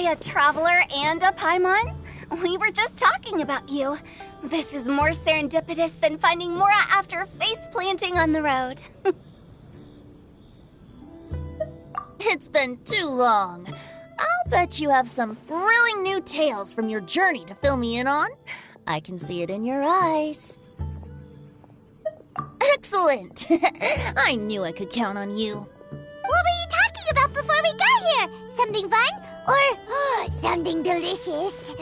a traveler and a Paimon? We were just talking about you. This is more serendipitous than finding Mora after face planting on the road. It's been too long. I'll bet you have some thrilling new tales from your journey to fill me in on. I can see it in your eyes. Excellent! I knew I could count on you. What were you talking about before we got here? Something fun? Or something delicious?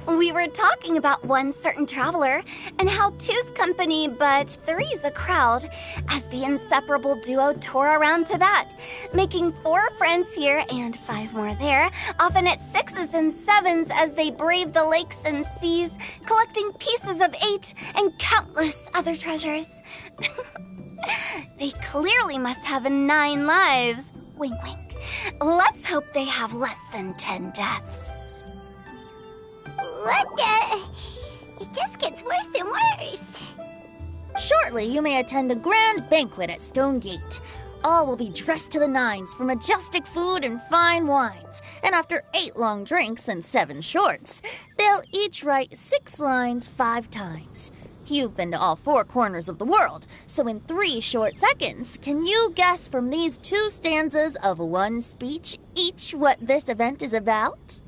We were talking about one certain traveler, and how two's company, but three's a crowd, as the inseparable duo tore around Tibet, making 4 friends here and 5 more there, often at 6s and 7s as they braved the lakes and seas, collecting pieces of 8 and countless other treasures. They clearly must have 9 lives. Wink, wink. Let's hope they have less than 10 deaths. What the? It just gets worse and worse. Shortly, you may attend a grand banquet at Stone Gate. All will be dressed to the nines for majestic food and fine wines. And after 8 long drinks and 7 shorts, they'll each write 6 lines 5 times. You've been to all 4 corners of the world, so in 3 short seconds, can you guess from these 2 stanzas of 1 speech each what this event is about?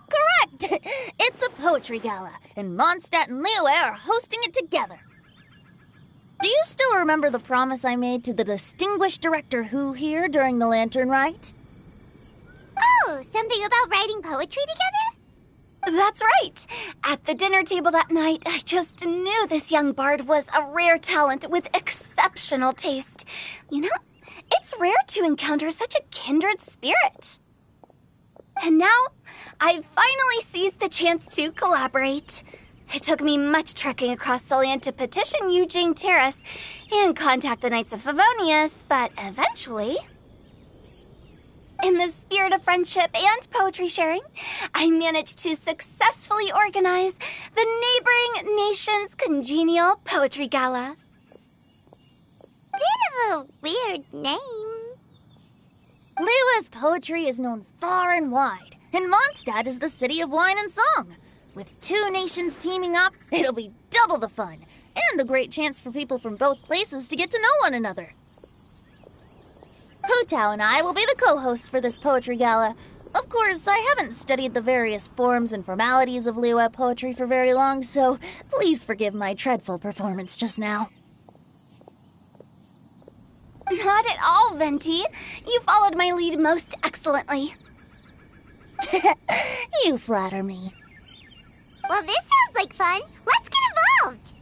Correct! It's a poetry gala, and Mondstadt and Liyue are hosting it together. Do you still remember the promise I made to the distinguished director Hu here during the lantern rite? Oh, something about writing poetry together? That's right. At the dinner table that night, I just knew this young bard was a rare talent with exceptional taste. You know, it's rare to encounter such a kindred spirit. And now, I've finally seized the chance to collaborate. It took me much trekking across the land to petition Yujing Terrace and contact the Knights of Favonius, but eventually, in the spirit of friendship and poetry sharing, I managed to successfully organize the neighboring nation's congenial poetry gala. Bit of a weird name. Liyue's poetry is known far and wide, and Mondstadt is the city of wine and song. With 2 nations teaming up, it'll be double the fun, and a great chance for people from both places to get to know one another. Hu Tao and I will be the co-hosts for this poetry gala. Of course, I haven't studied the various forms and formalities of Liyue poetry for very long, so please forgive my dreadful performance just now. Not at all, Venti. You followed my lead most excellently. You flatter me. Well, this sounds like fun. Let's get involved.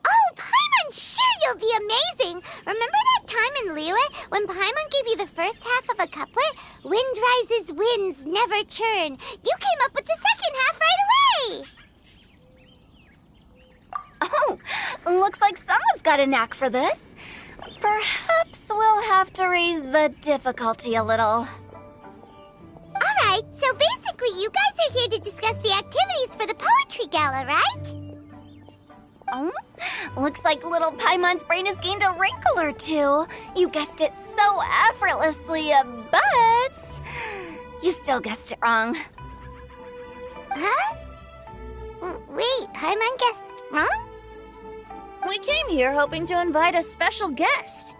Oh, Paimon, sure you'll be amazing. Remember that time in Liyue when Paimon gave you the first half of a couplet? Wind rises, winds never churn. You came up with the second half right away. Oh, looks like someone's got a knack for this. Perhaps we'll have to raise the difficulty a little. Alright, so basically you guys are here to discuss the activities for the poetry gala, right? Oh, looks like little Paimon's brain has gained a wrinkle or 2. You guessed it so effortlessly, but you still guessed it wrong. Huh? Wait, Paimon guessed wrong? We came here hoping to invite a special guest.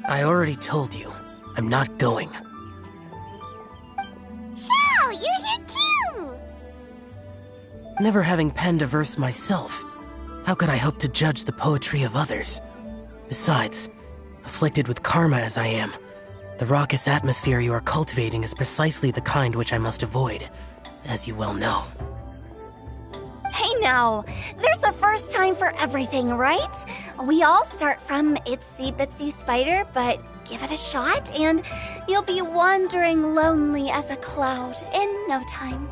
I already told you, I'm not going. Xiao, you're here too! Never having penned a verse myself, how could I hope to judge the poetry of others? Besides, afflicted with karma as I am, the raucous atmosphere you are cultivating is precisely the kind which I must avoid, as you well know. Hey now, there's a first time for everything, right? We all start from itsy bitsy spider, but give it a shot and you'll be wandering lonely as a cloud in no time.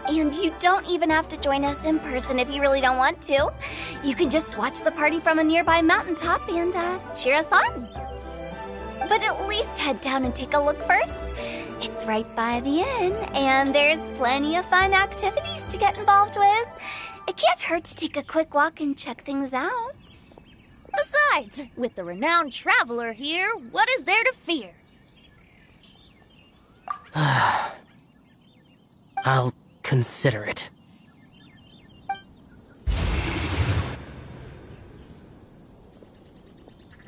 And you don't even have to join us in person if you really don't want to. You can just watch the party from a nearby mountaintop and cheer us on. But at least head down and take a look first. It's right by the inn, and there's plenty of fun activities to get involved with. It can't hurt to take a quick walk and check things out. Besides, with the renowned traveler here, what is there to fear? I'll consider it.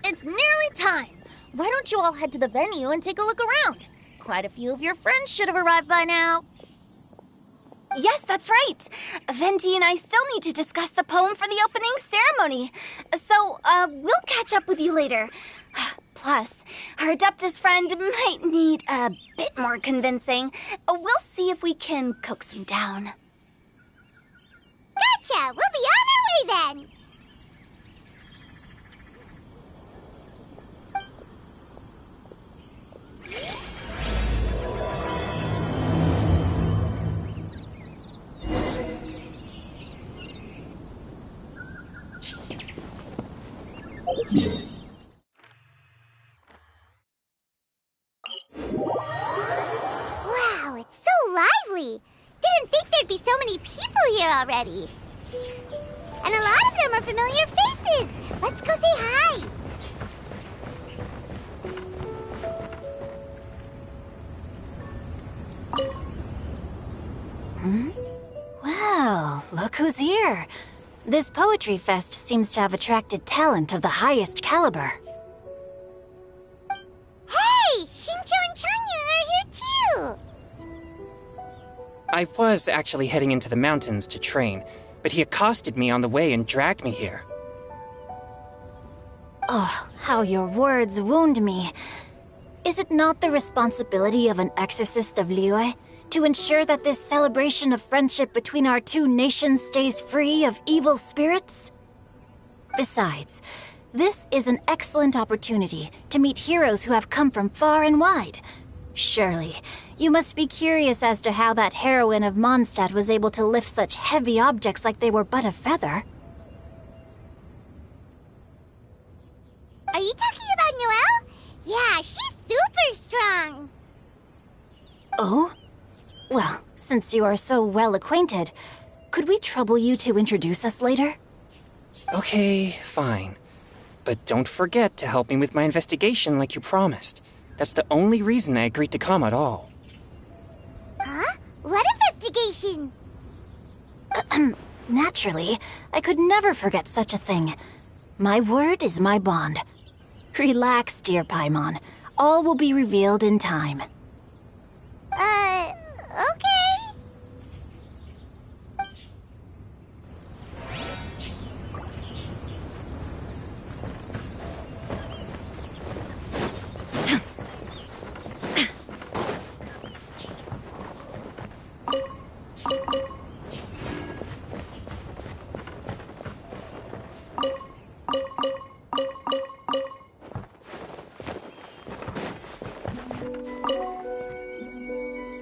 It's nearly time. Why don't you all head to the venue and take a look around? Quite a few of your friends should have arrived by now. Yes, that's right. Venti and I still need to discuss the poem for the opening ceremony. So, we'll catch up with you later. Plus, our Adeptus friend might need a bit more convincing. We'll see if we can coax him down. Gotcha! We'll be on our way then! Wow, it's so lively! Didn't think there'd be so many people here already. And a lot of them are familiar faces. Let's go say hi. Well, look who's here. This poetry fest seems to have attracted talent of the highest caliber. Hey, Shincho and Changyun are here too. I was actually heading into the mountains to train, but he accosted me on the way and dragged me here. Oh, how your words wound me. Is it not the responsibility of an exorcist of Liyue to ensure that this celebration of friendship between our two nations stays free of evil spirits? Besides, this is an excellent opportunity to meet heroes who have come from far and wide. Surely, you must be curious as to how that heroine of Mondstadt was able to lift such heavy objects like they were but a feather. Are you talking about Noelle? Yeah, she's super strong. Oh? Well, since you are so well acquainted, could we trouble you to introduce us later? Okay, fine. But don't forget to help me with my investigation like you promised. That's the only reason I agreed to come at all. Huh? What investigation? Naturally, I could never forget such a thing. My word is my bond. Relax, dear Paimon. All will be revealed in time. Okay.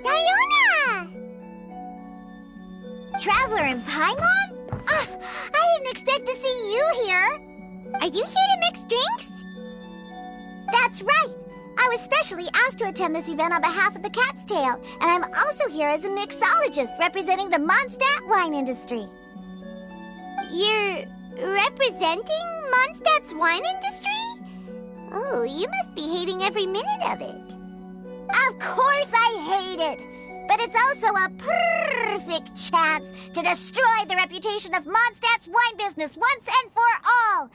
Diona! Traveler and Paimon? I didn't expect to see you here. Are you here to mix drinks? That's right. I was specially asked to attend this event on behalf of the Cat's Tail, and I'm also here as a mixologist representing the Mondstadt wine industry. You're representing Mondstadt's wine industry? Oh, you must be hating every minute of it. Of course I hate it! But it's also a perfect chance to destroy the reputation of Mondstadt's wine business once and for all!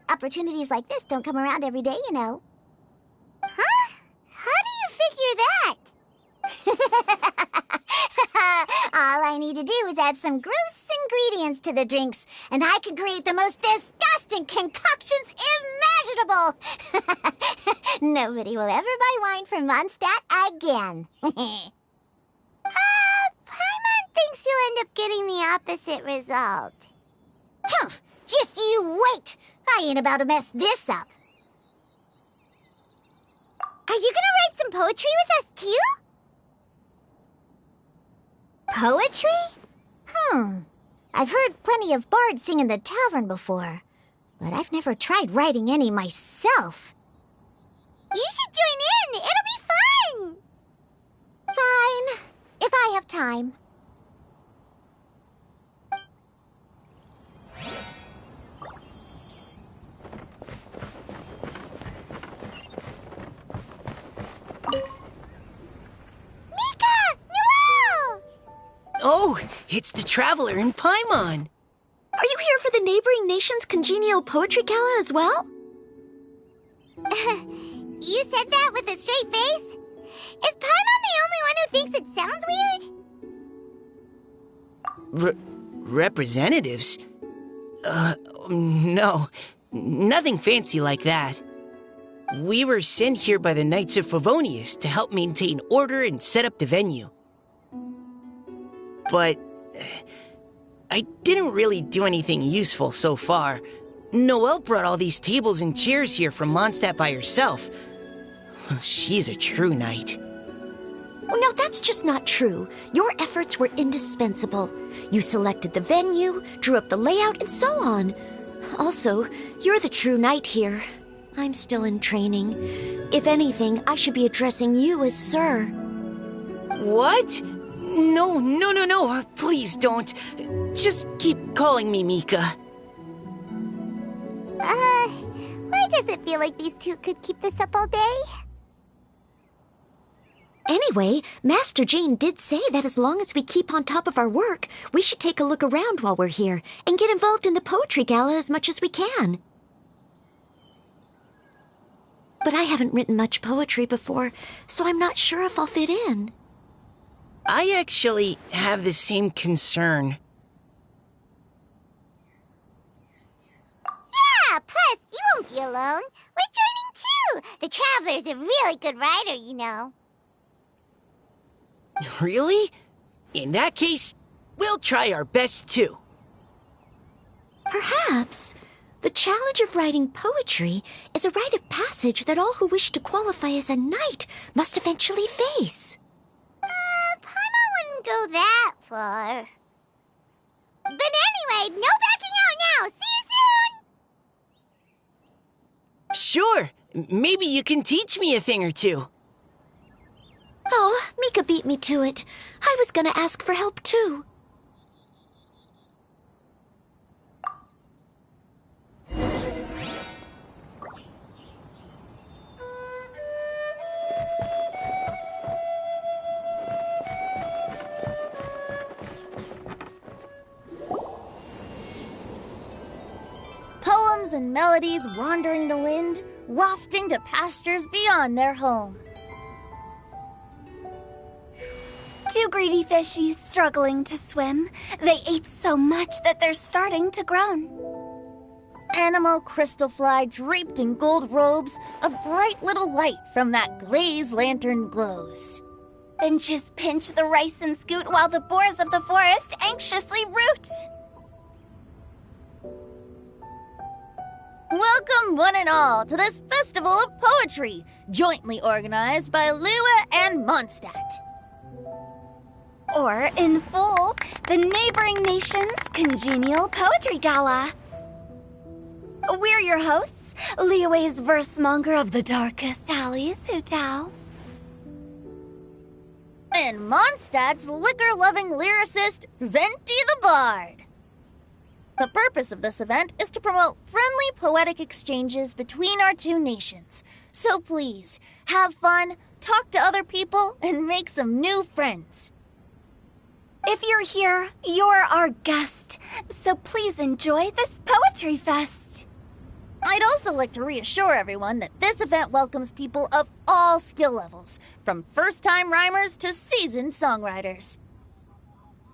Opportunities like this don't come around every day, you know. Huh? How do you figure that? All I need to do is add some gross ingredients to the drinks, and I can create the most disgusting concoctions imaginable! Nobody will ever buy wine from Mondstadt again. Paimon thinks you'll end up getting the opposite result. Just you wait! I ain't about to mess this up. Are you gonna write some poetry with us, too? Poetry? I've heard plenty of bards sing in the tavern before, but I've never tried writing any myself. You should join in! It'll be fun! Fine, if I have time. Mika! Noel! Oh, it's the Traveler in Paimon. Are you here for the neighboring nation's congenial poetry gala as well? You said that with a straight face? Is Paimon the only one who thinks it sounds weird? Representatives? No. Nothing fancy like that. We were sent here by the Knights of Favonius to help maintain order and set up the venue. But I didn't really do anything useful so far. Noelle brought all these tables and chairs here from Mondstadt by herself. She's a true knight. Oh, no, that's just not true. Your efforts were indispensable. You selected the venue, drew up the layout, and so on. Also, you're the true knight here. I'm still in training. If anything, I should be addressing you as Sir. What? No. Please don't. Just keep calling me Mika. Why does it feel like these two could keep this up all day? Anyway, Master Jane did say that as long as we keep on top of our work, we should take a look around while we're here and get involved in the poetry gala as much as we can. But I haven't written much poetry before, so I'm not sure if I'll fit in. I actually have the same concern. Yeah, plus, you won't be alone. We're joining too. The Traveler's a really good writer, you know. Really? In that case, we'll try our best too. Perhaps. The challenge of writing poetry is a rite of passage that all who wish to qualify as a knight must eventually face. Paimon wouldn't go that far. But anyway, no backing out now. See you soon! Sure. Maybe you can teach me a thing or two. Oh, Mika beat me to it. I was gonna ask for help too. Poems and melodies wandering the wind, wafting to pastures beyond their home. Two greedy fishies struggling to swim. They ate so much that they're starting to groan. Animal crystal fly draped in gold robes, a bright little light from that glazed lantern glows. Benches pinch the rice and scoot while the boars of the forest anxiously root. Welcome one and all to this festival of poetry, jointly organized by Liyue and Mondstadt. Or, in full, the neighboring nation's congenial poetry gala. We're your hosts, Liyue's versemonger of the darkest alleys, Hutao. And Mondstadt's liquor-loving lyricist, Venti the Bard. The purpose of this event is to promote friendly poetic exchanges between our two nations. So please, have fun, talk to other people, and make some new friends. If you're here, you're our guest, so please enjoy this poetry fest. I'd also like to reassure everyone that this event welcomes people of all skill levels, from first-time rhymers to seasoned songwriters.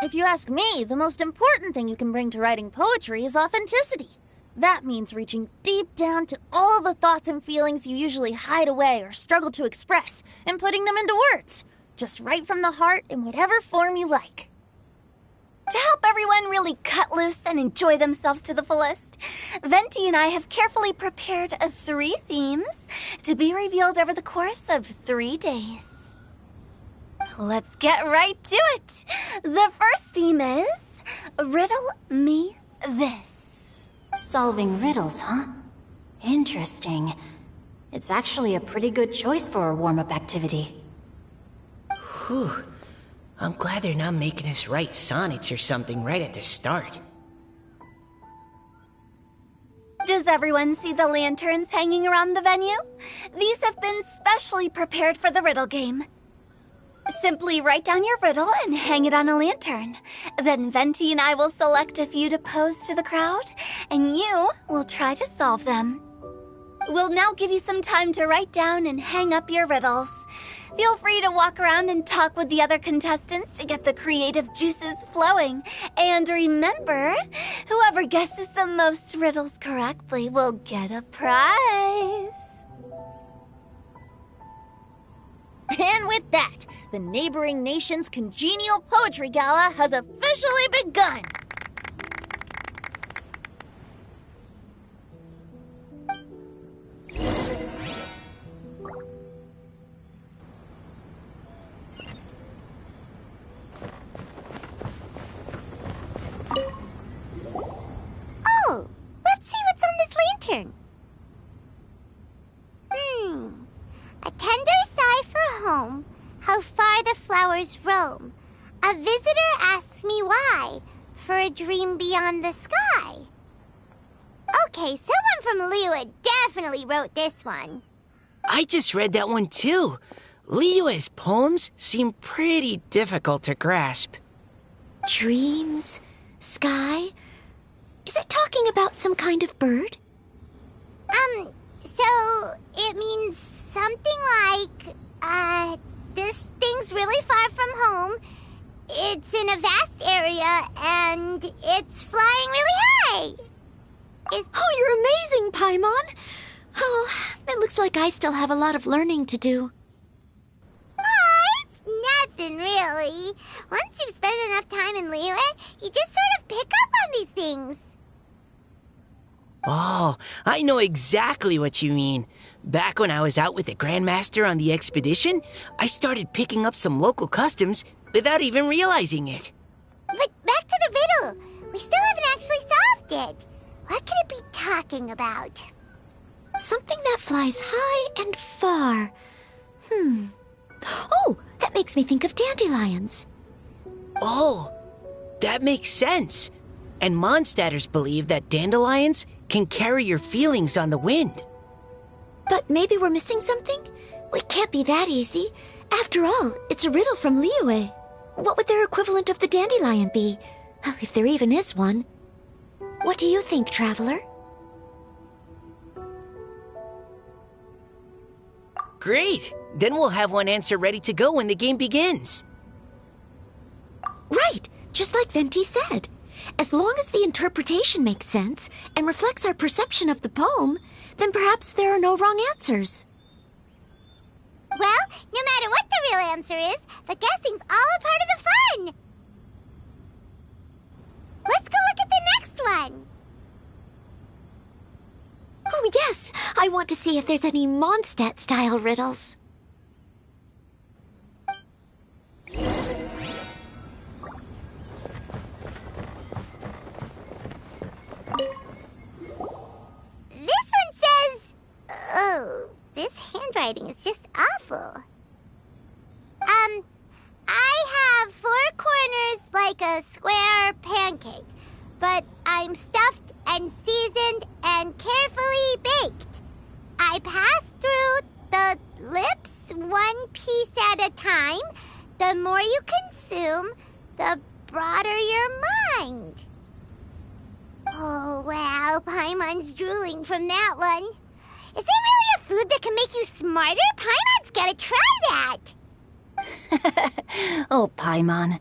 If you ask me, the most important thing you can bring to writing poetry is authenticity. That means reaching deep down to all the thoughts and feelings you usually hide away or struggle to express, and putting them into words, just right from the heart in whatever form you like. To help everyone really cut loose and enjoy themselves to the fullest, Venti and I have carefully prepared 3 themes to be revealed over the course of 3 days. Let's get right to it. The first theme is Riddle Me This. Solving riddles, huh? Interesting. It's actually a pretty good choice for a warm-up activity. Whew. I'm glad they're not making us write sonnets or something right at the start. Does everyone see the lanterns hanging around the venue? These have been specially prepared for the riddle game. Simply write down your riddle and hang it on a lantern. Then Venti and I will select a few to pose to the crowd, and you will try to solve them. We'll now give you some time to write down and hang up your riddles. Feel free to walk around and talk with the other contestants to get the creative juices flowing. And remember, whoever guesses the most riddles correctly will get a prize. And with that, the neighboring nation's congenial poetry gala has officially begun. Oh, let's see what's on this lantern. A tender sigh for home, how far the flowers roam. A visitor asks me why, for a dream beyond the sky. Okay, someone from Liyue definitely wrote this one. I just read that one too. Liyue's poems seem pretty difficult to grasp. Dreams? Sky? Is it talking about some kind of bird? So it means something like, this thing's really far from home. It's in a vast area, and it's flying really high. Oh, you're amazing, Paimon! Oh, it looks like I still have a lot of learning to do. It's nothing, really. Once you've spent enough time in Liyue, you just sort of pick up on these things. Oh, I know exactly what you mean. Back when I was out with the Grandmaster on the expedition, I started picking up some local customs without even realizing it. But back to the riddle. We still haven't actually solved it. What could it be talking about? Something that flies high and far. Oh, that makes me think of dandelions. Oh, that makes sense. And Mondstadters believe that dandelions can carry your feelings on the wind. But maybe we're missing something? It can't be that easy. After all, it's a riddle from Liyue. What would their equivalent of the dandelion be? If there even is one. What do you think, Traveler? Great! Then we'll have one answer ready to go when the game begins. Right, just like Venti said. As long as the interpretation makes sense and reflects our perception of the poem, then perhaps there are no wrong answers. Well, no matter what the real answer is, the guessing's all a part of the fun. Let's go look at the next one. Oh, yes, I want to see if there's any Mondstadt-style riddles. This one says... Oh, this handwriting is just awful. I have 4 corners like a square pancake, but I'm stuffed and seasoned and carefully baked. I pass through the lips 1 piece at a time. The more you consume, the broader your mind. Oh, wow, Paimon's drooling from that one. Is there really a food that can make you smarter? Paimon's gotta try that. Oh, Paimon,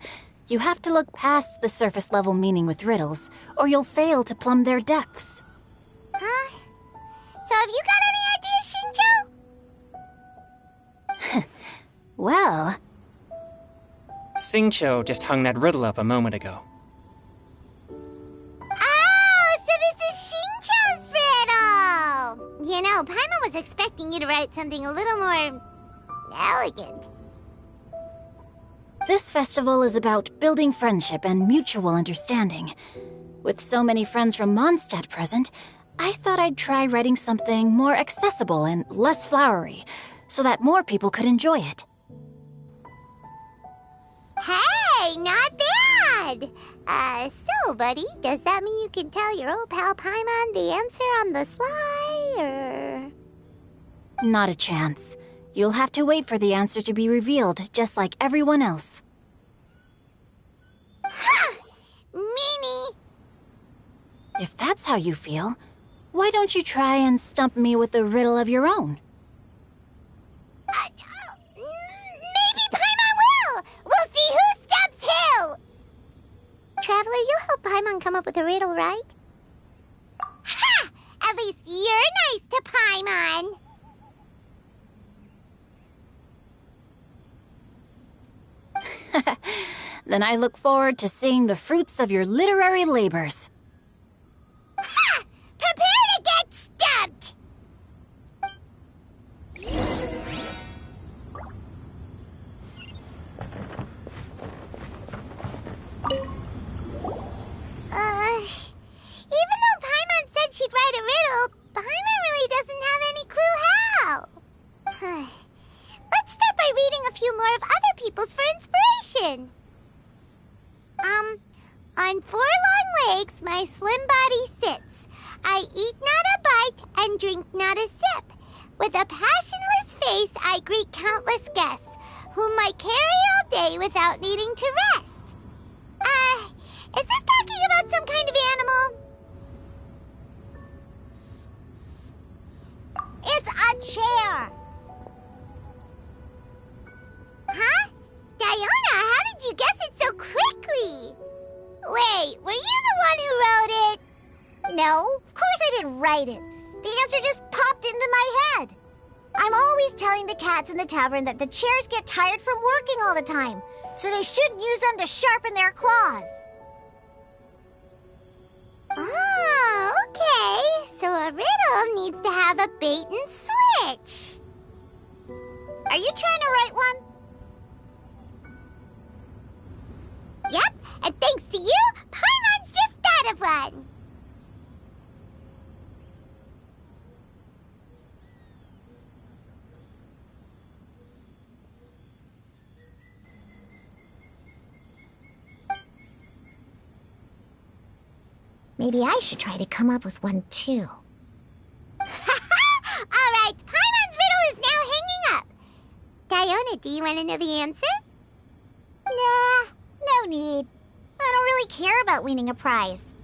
you have to look past the surface-level meaning with riddles, or you'll fail to plumb their depths. Huh? So have you got any ideas, Shinjo? Well... Xingqiu just hung that riddle up a moment ago. Oh, so this is Shinjo's riddle! You know, Paimon was expecting you to write something a little more... elegant. This festival is about building friendship and mutual understanding. With so many friends from Mondstadt present, I thought I'd try writing something more accessible and less flowery, so that more people could enjoy it. Hey, not bad! So, buddy, does that mean you can tell your old pal Paimon the answer on the sly, or...? Not a chance. You'll have to wait for the answer to be revealed, just like everyone else. Ha! Meanie! If that's how you feel, why don't you try and stump me with a riddle of your own? Maybe Paimon will! We'll see who stumps who! Traveler, you'll help Paimon come up with a riddle, right? Ha! At least you're nice to Paimon! Then I look forward to seeing the fruits of your literary labors. Ha! Prepare to get stumped! Even though Paimon said she'd write a riddle, Paimon really doesn't have any clue how. Let's start by reading a few more of other people's for inspiration. On 4 long legs my slim body sits. I eat not a bite and drink not a sip. With a passionless face I greet countless guests, whom I carry all day without needing to rest. Is this talking about some kind of animal? It's a chair. Huh? Diona, how did you guess it so quickly? Wait, were you the one who wrote it? No, of course I didn't write it. The answer just popped into my head. I'm always telling the cats in the tavern that the chairs get tired from working all the time, so they shouldn't use them to sharpen their claws. Oh, okay. So a riddle needs to have a bait and switch. Are you trying to write one? Yep, and thanks to you, Paimon's just thought of one. Maybe I should try to come up with one, too. All right, Paimon's riddle is now hanging up. Diona, do you want to know the answer? Nah, no need. I don't really care about winning a prize.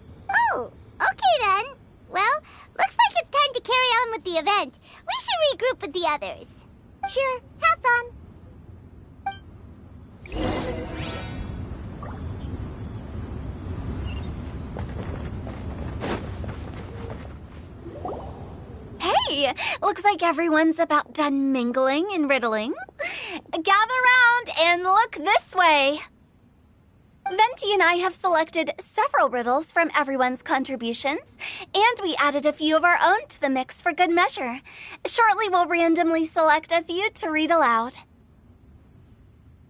Oh, okay then. Well, looks like it's time to carry on with the event. We should regroup with the others. Sure, have fun. Hey, looks like everyone's about done mingling and riddling. Gather round and look this way. Venti and I have selected several riddles from everyone's contributions, and we added a few of our own to the mix for good measure. Shortly, we'll randomly select a few to read aloud.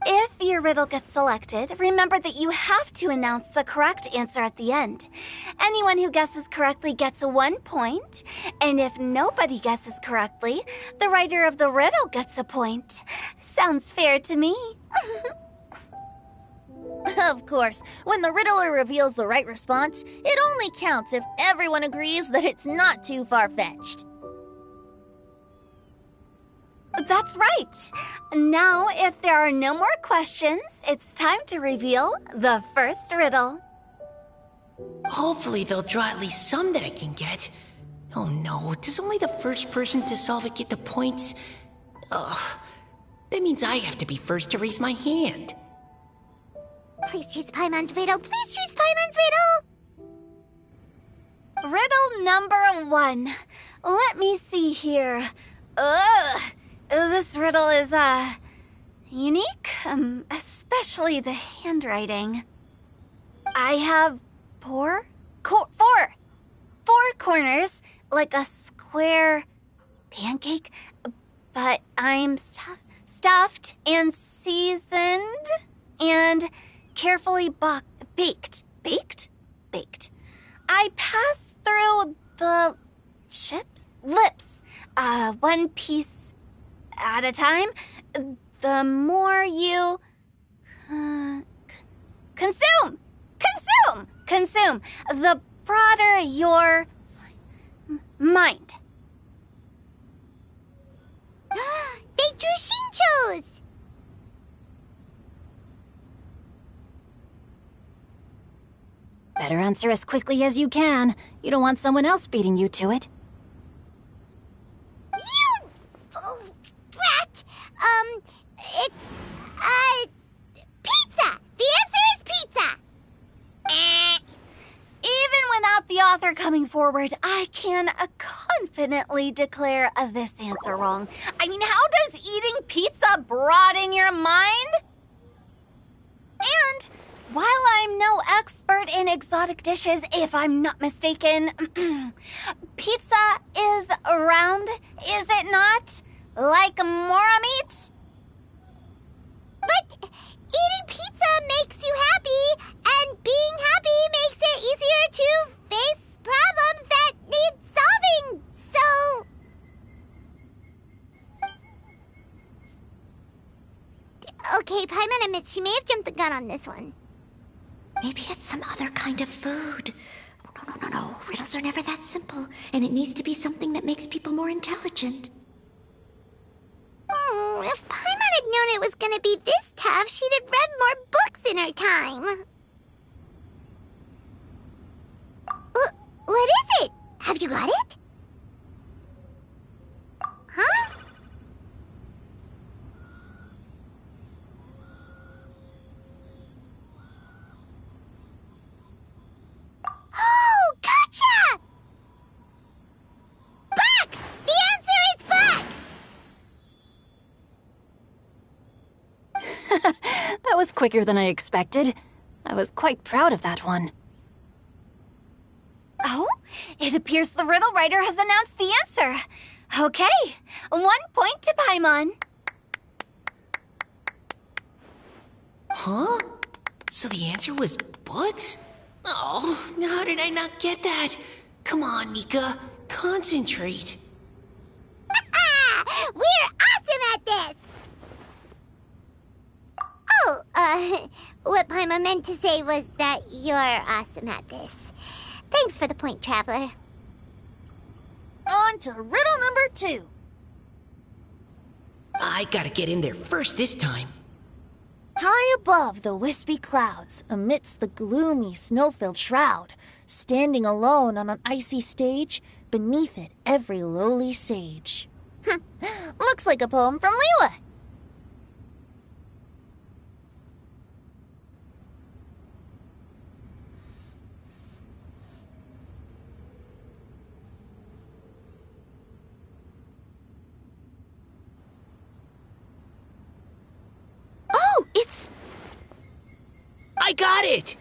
If your riddle gets selected, remember that you have to announce the correct answer at the end. Anyone who guesses correctly gets 1 point, and if nobody guesses correctly, the writer of the riddle gets a point. Sounds fair to me. Of course, when the riddler reveals the right response, it only counts if everyone agrees that it's not too far-fetched. That's right. Now, if there are no more questions, it's time to reveal the first riddle. Hopefully they'll draw at least some that I can get. Oh no, does only the first person to solve it get the points? Ugh, that means I have to be first to raise my hand. Please choose Paimon's riddle. Please choose Paimon's riddle. Riddle number 1. Let me see here. Ugh. This riddle is, unique, especially the handwriting. I have four corners, like a square pancake, but I'm stuffed and seasoned and carefully baked. Baked. I pass through the lips, one piece at a time. The more you Consume! Consume! Consume! The broader your mind. They drew Shinchos! Better answer as quickly as you can. You don't want someone else beating you to it. You brat! It's, pizza! The answer is pizza! Even without the author coming forward, I can confidently declare this answer wrong. I mean, how does eating pizza broaden your mind? And while I'm no expert in exotic dishes, if I'm not mistaken, pizza is round, is it not? Like mora meat? But eating pizza makes you happy, and being happy makes it easier to face problems that need solving, so... Okay, Paimon admits she may have jumped the gun on this one. Maybe it's some other kind of food. No. Riddles are never that simple, and it needs to be something that makes people more intelligent. If Paimon had known it was gonna be this tough, she'd have read more books in her time. What is it? Have you got it? Huh? Oh, gotcha! Bucks! The answer is bucks! That was quicker than I expected. I was quite proud of that one. Oh, it appears the riddle writer has announced the answer. Okay, 1 point to Paimon. Huh? So the answer was bugs? Oh, how did I not get that? Come on, Mika. Concentrate. We're awesome at this! Oh, what Paimon meant to say was that you're awesome at this. Thanks for the point, Traveler. On to riddle number 2. I gotta get in there first this time. High above the wispy clouds, amidst the gloomy snow-filled shroud, standing alone on an icy stage, beneath it every lowly sage. Looks like a poem from Liyue. Oh, it's... I got it!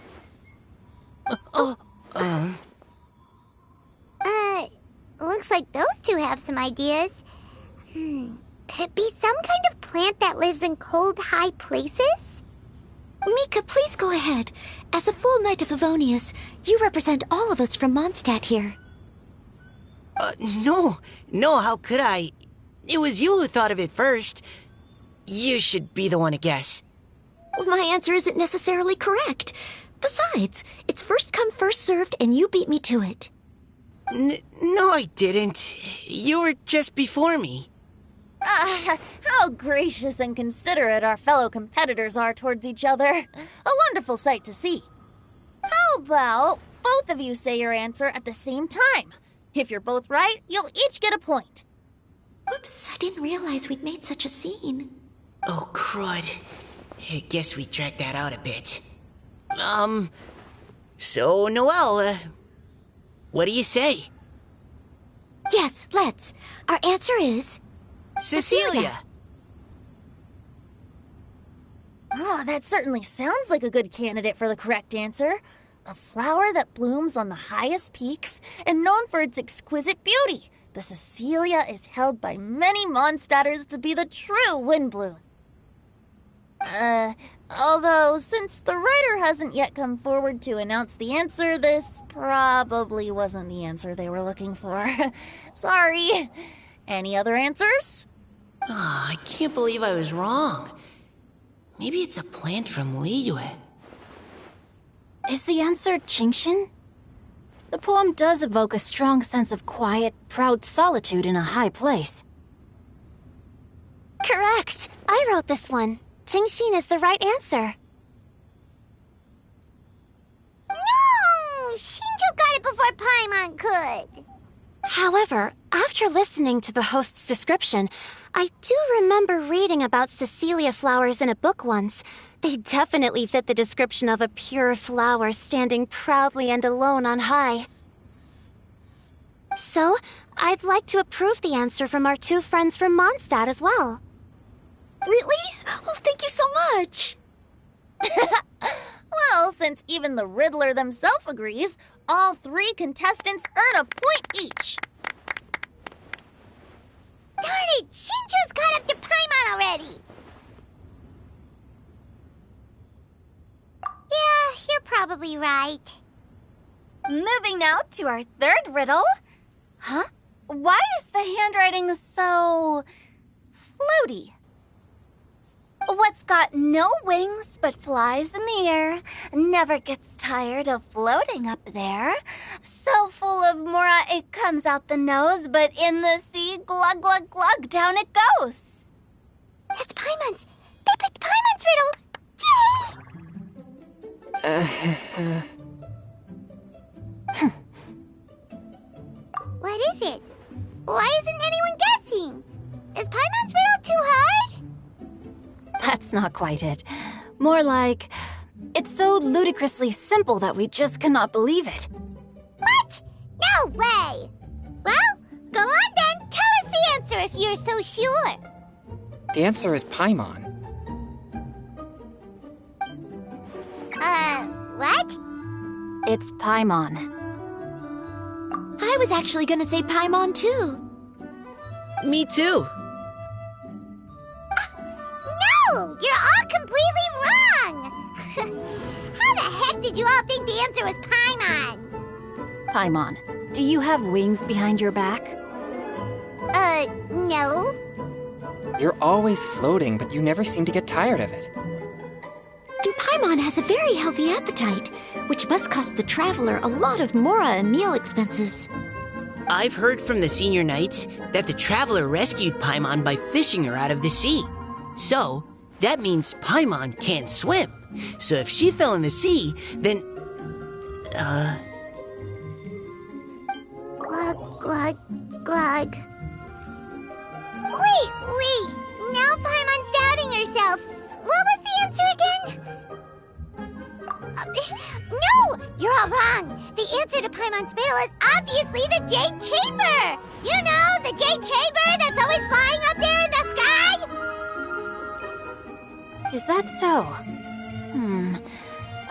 Looks like those two have some ideas. Could it be some kind of plant that lives in cold, high places? Mika, please go ahead. As a full knight of Favonius, you represent all of us from Mondstadt here. No, how could I? It was you who thought of it first. You should be the one to guess. Well, my answer isn't necessarily correct. Besides, it's first come, first served, and you beat me to it. No, I didn't. You were just before me. How gracious and considerate our fellow competitors are towards each other. A wonderful sight to see. How about both of you say your answer at the same time? If you're both right, you'll each get a point. Whoops, I didn't realize we'd made such a scene. Oh, crud. I guess we dragged that out a bit. So, Noelle, what do you say? Yes, let's. Our answer is... Cecilia! Oh, that certainly sounds like a good candidate for the correct answer. A flower that blooms on the highest peaks and known for its exquisite beauty. The Cecilia is held by many Mondstadters to be the true windbloom. Although, since the writer hasn't yet come forward to announce the answer, this probably wasn't the answer they were looking for. Sorry. Any other answers? I can't believe I was wrong. Maybe it's a plant from Liyue. Is the answer Genshin? The poem does evoke a strong sense of quiet, proud solitude in a high place. Correct. I wrote this one. Genshin is the right answer. No! Shinjo got it before Paimon could. However, after listening to the host's description, I do remember reading about Cecilia flowers in a book once. They definitely fit the description of a pure flower standing proudly and alone on high. So, I'd like to approve the answer from our two friends from Mondstadt as well. Really? Oh, thank you so much. Well, since even the Riddler themselves agrees, all three contestants earn a point each. Darn it! Shinjo's caught up to Paimon already! Yeah, you're probably right. Moving now to our third riddle. Huh? Why is the handwriting so floaty? What's got no wings but flies in the air, never gets tired of floating up there. So full of mora it comes out the nose, but in the sea, glug glug glug, down it goes. That's Paimon's! They picked Paimon's riddle! Yay! What is it? Why isn't anyone guessing? Is Paimon's riddle too hard? That's not quite it. More like, it's so ludicrously simple that we just cannot believe it. What? No way! Well, go on then. Tell us the answer if you're so sure. The answer is Paimon. What? It's Paimon. I was actually gonna say Paimon too. Me too. No! You're all completely wrong! How the heck did you all think the answer was Paimon? Paimon, do you have wings behind your back? No. You're always floating, but you never seem to get tired of it. And Paimon has a very healthy appetite, which must cost the traveler a lot of mora and meal expenses. I've heard from the senior knights that the traveler rescued Paimon by fishing her out of the sea. So, that means Paimon can't swim. So if she fell in the sea, then... Glug, glug, glug. Wait! Now Paimon's doubting herself. What was the answer again? No! You're all wrong. The answer to Paimon's riddle is obviously the Jade Chamber! You know, the Jade Chamber that's always flying up there in the sky? Is that so?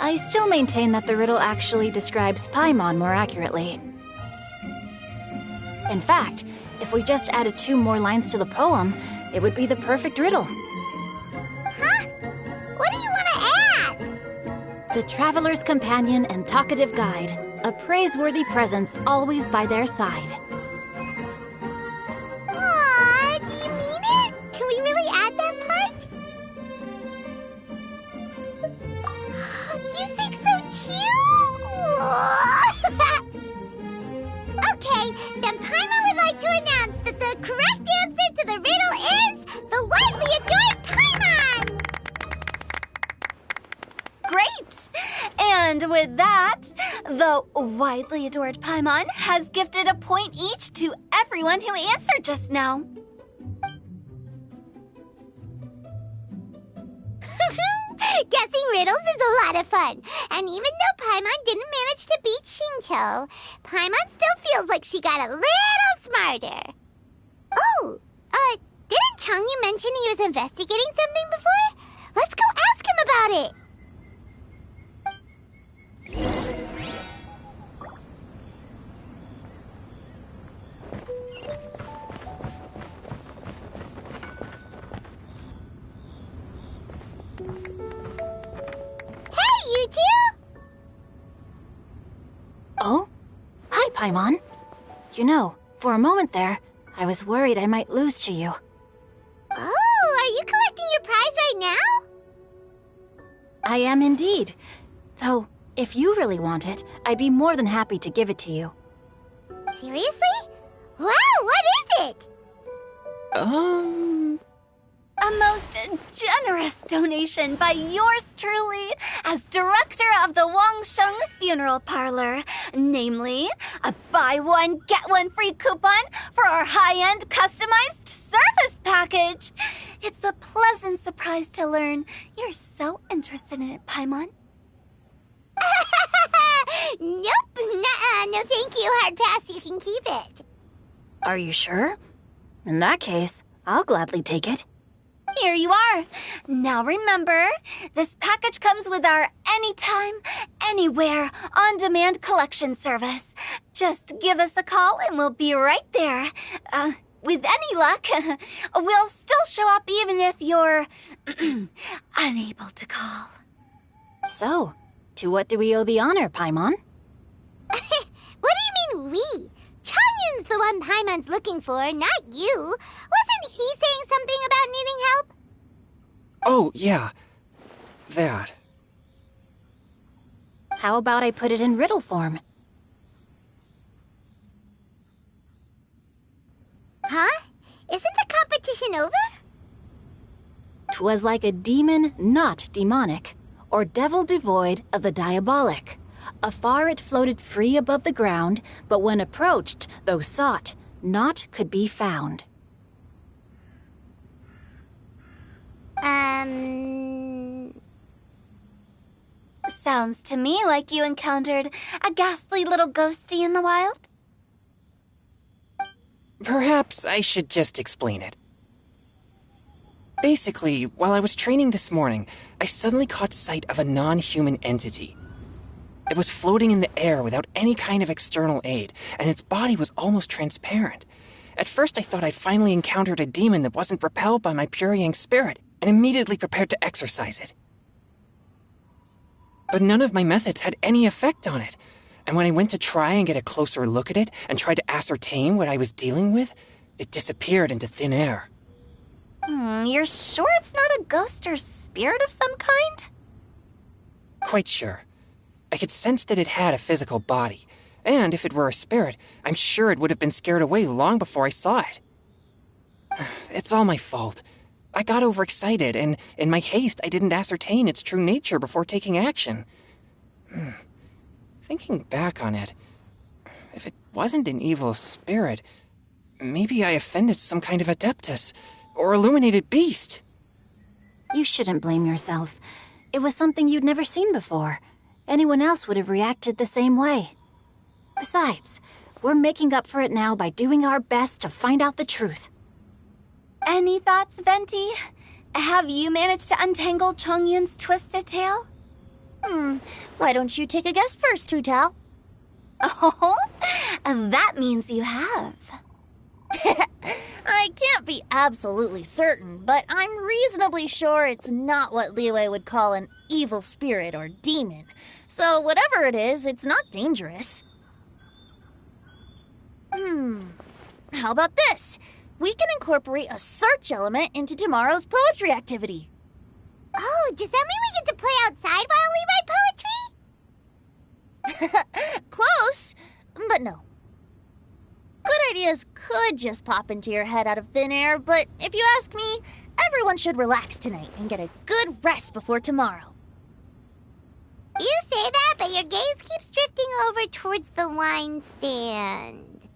I still maintain that the riddle actually describes Paimon more accurately. In fact, if we just added 2 more lines to the poem, it would be the perfect riddle. Huh? What do you want to add? The traveler's companion and talkative guide, a praiseworthy presence always by their side. Aw, do you mean it? Can we really add that part? You think so too? Okay, then Paimon would like to announce that the correct answer to the riddle is the widely adored Paimon! Great! And with that, the widely adored Paimon has gifted a point each to everyone who answered just now. Guessing riddles is a lot of fun. And even though Paimon didn't manage to beat Shinjo, Paimon still feels like she got a little smarter. Oh, didn't Changyu mention he was investigating something before? Let's go ask him about it. Hey, you two! Oh? Hi, Paimon. You know, for a moment there, I was worried I might lose to you. Oh, are you collecting your prize right now? I am indeed. Though, If you really want it, I'd be more than happy to give it to you. Seriously? Wow, what is it? A most generous donation by yours truly as director of the Wangsheng Funeral Parlor. Namely, a buy one, get one free coupon for our high-end customized service package. It's a pleasant surprise to learn you're so interested in it, Paimon. Nope, nuh-uh, no thank you, hard pass, you can keep it. Are you sure? In that case, I'll gladly take it. Here you are. Now remember, this package comes with our anytime, anywhere, on-demand collection service. Just give us a call and we'll be right there. With any luck, we'll still show up even if you're unable to call. So, to what do we owe the honor, Paimon? What do you mean we? Changyun's the one Paimon's looking for, not you. Wasn't he saying something about needing help? Oh, yeah. That. How about I put it in riddle form? Huh? Isn't the competition over? 'Twas like a demon not demonic, or devil devoid of the diabolic. Afar it floated free above the ground, but when approached, though sought, naught could be found. Sounds to me like you encountered a ghastly little ghosty in the wild. Perhaps I should just explain it. Basically, while I was training this morning, I suddenly caught sight of a non-human entity. It was floating in the air without any kind of external aid, and its body was almost transparent. At first I thought I'd finally encountered a demon that wasn't repelled by my pure yang spirit, and immediately prepared to exorcise it. But none of my methods had any effect on it, and when I went to try and get a closer look at it and tried to ascertain what I was dealing with, it disappeared into thin air. You're sure it's not a ghost or spirit of some kind? Quite sure. I could sense that it had a physical body, and if it were a spirit, I'm sure it would have been scared away long before I saw it. It's all my fault. I got overexcited, and in my haste, I didn't ascertain its true nature before taking action. Thinking back on it, if it wasn't an evil spirit, maybe I offended some kind of adeptus, or illuminated beast. You shouldn't blame yourself. It was something you'd never seen before. Anyone else would have reacted the same way. Besides, we're making up for it now by doing our best to find out the truth. Any thoughts, Venti? Have you managed to untangle Chongyun's twisted tail? Why don't you take a guess first, Tutal? Oh, that means you have. I can't be absolutely certain, but I'm reasonably sure it's not what Liyue would call an evil spirit or demon. So whatever it is, it's not dangerous. How about this? We can incorporate a search element into tomorrow's poetry activity. Oh, does that mean we get to play outside while we write poetry? Close, but no. Good ideas could just pop into your head out of thin air, but if you ask me, everyone should relax tonight and get a good rest before tomorrow. You say that, but your gaze keeps drifting over towards the wine stand.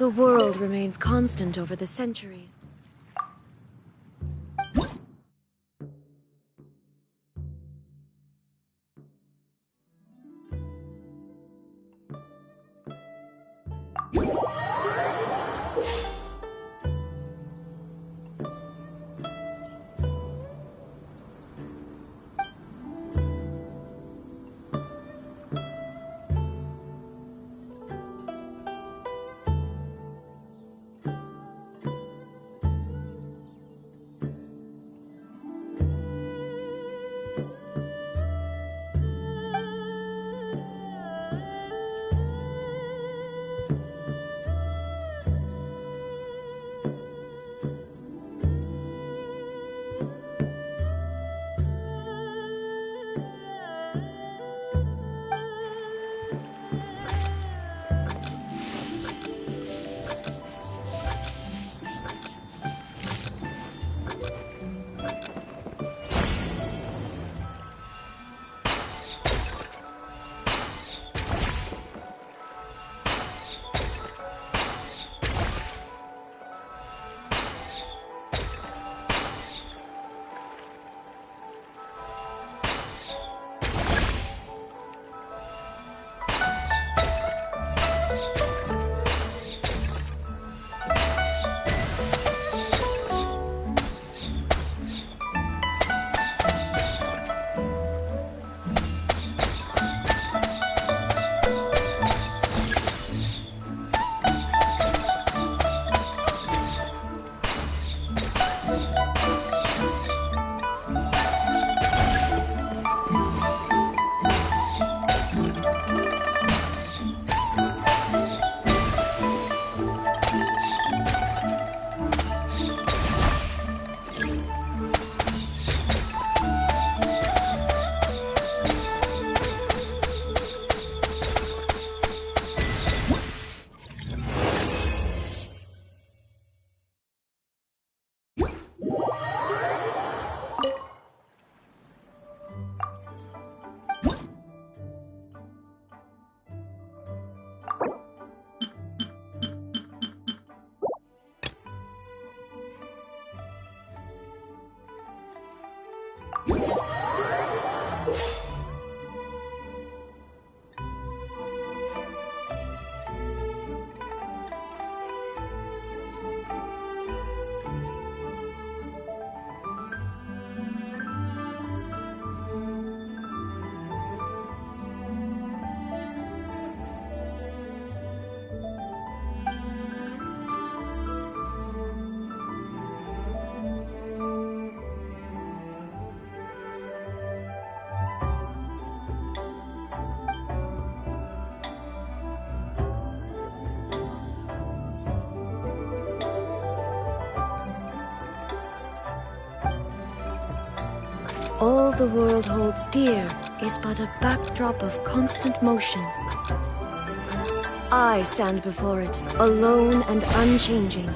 The world remains constant over the centuries. All the world holds dear is but a backdrop of constant motion. I stand before it, alone and unchanging.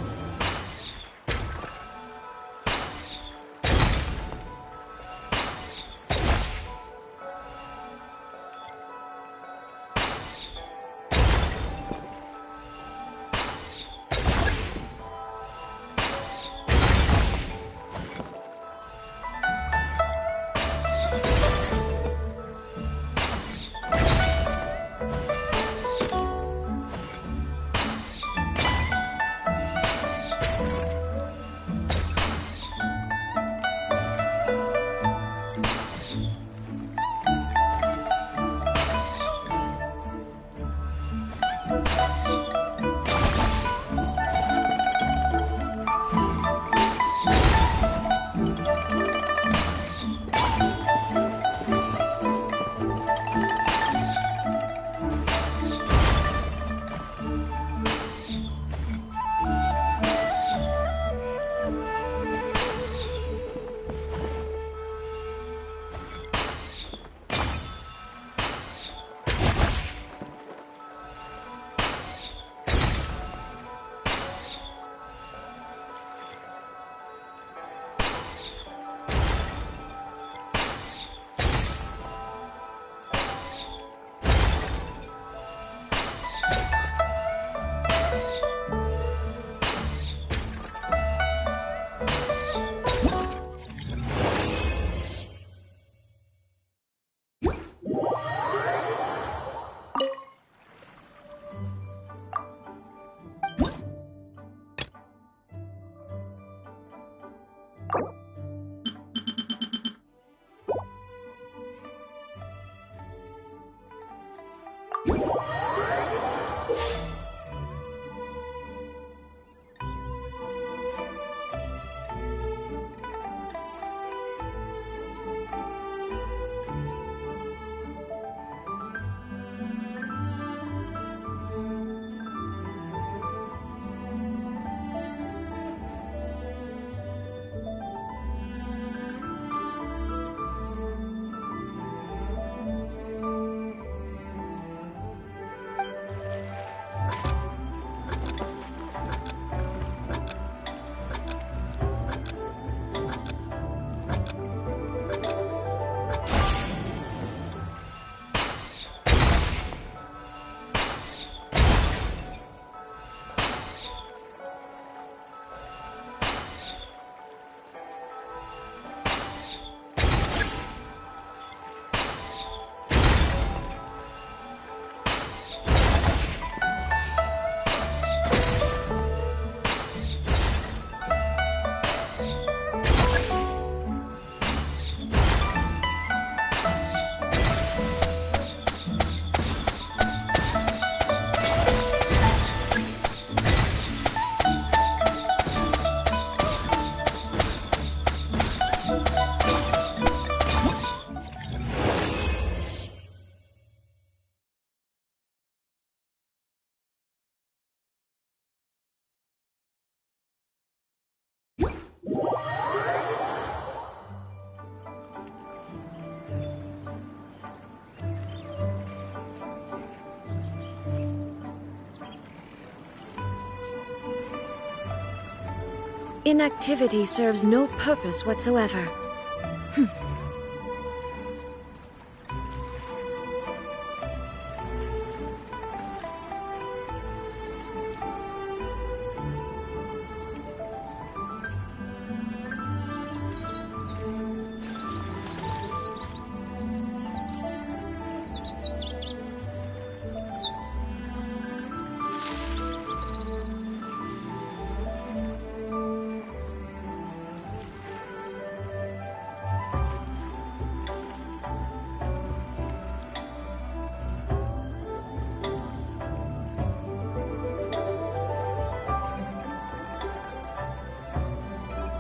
Inactivity serves no purpose whatsoever.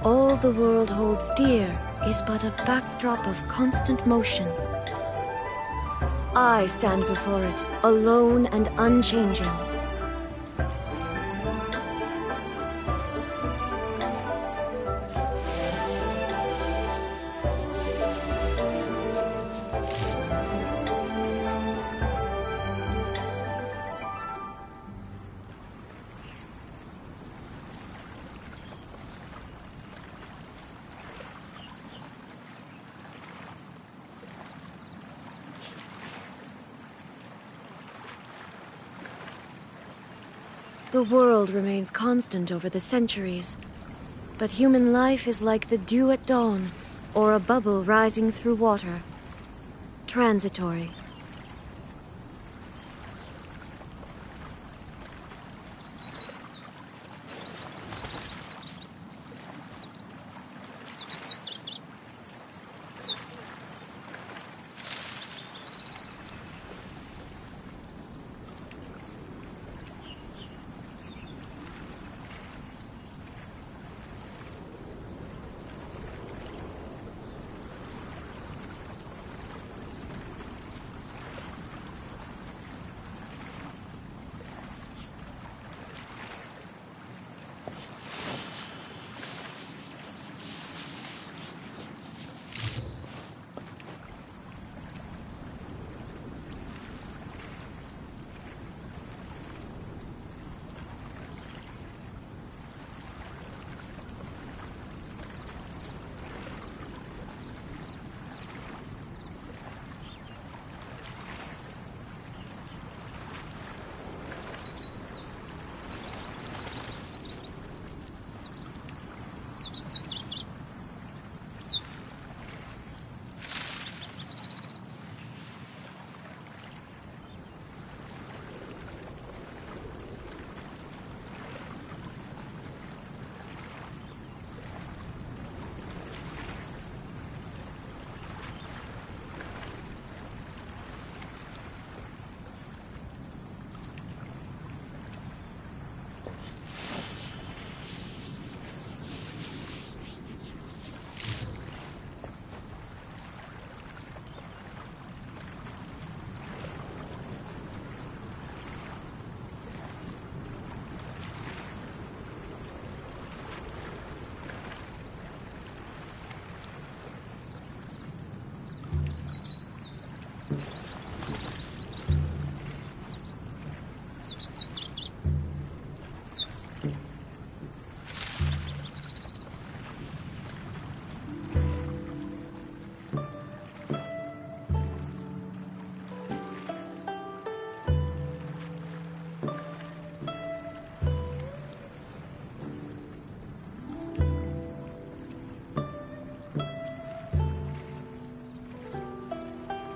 All the world holds dear is but a backdrop of constant motion. I stand before it, alone and unchanging. The world remains constant over the centuries, but human life is like the dew at dawn, or a bubble rising through water. Transitory.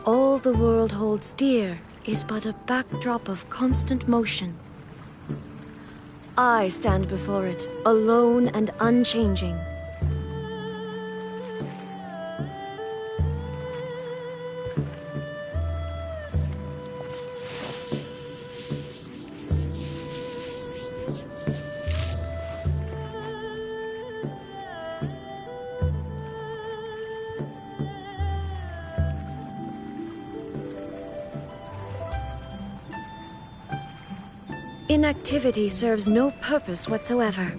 All the world holds dear is but a backdrop of constant motion. I stand before it, alone and unchanging. Inactivity serves no purpose whatsoever.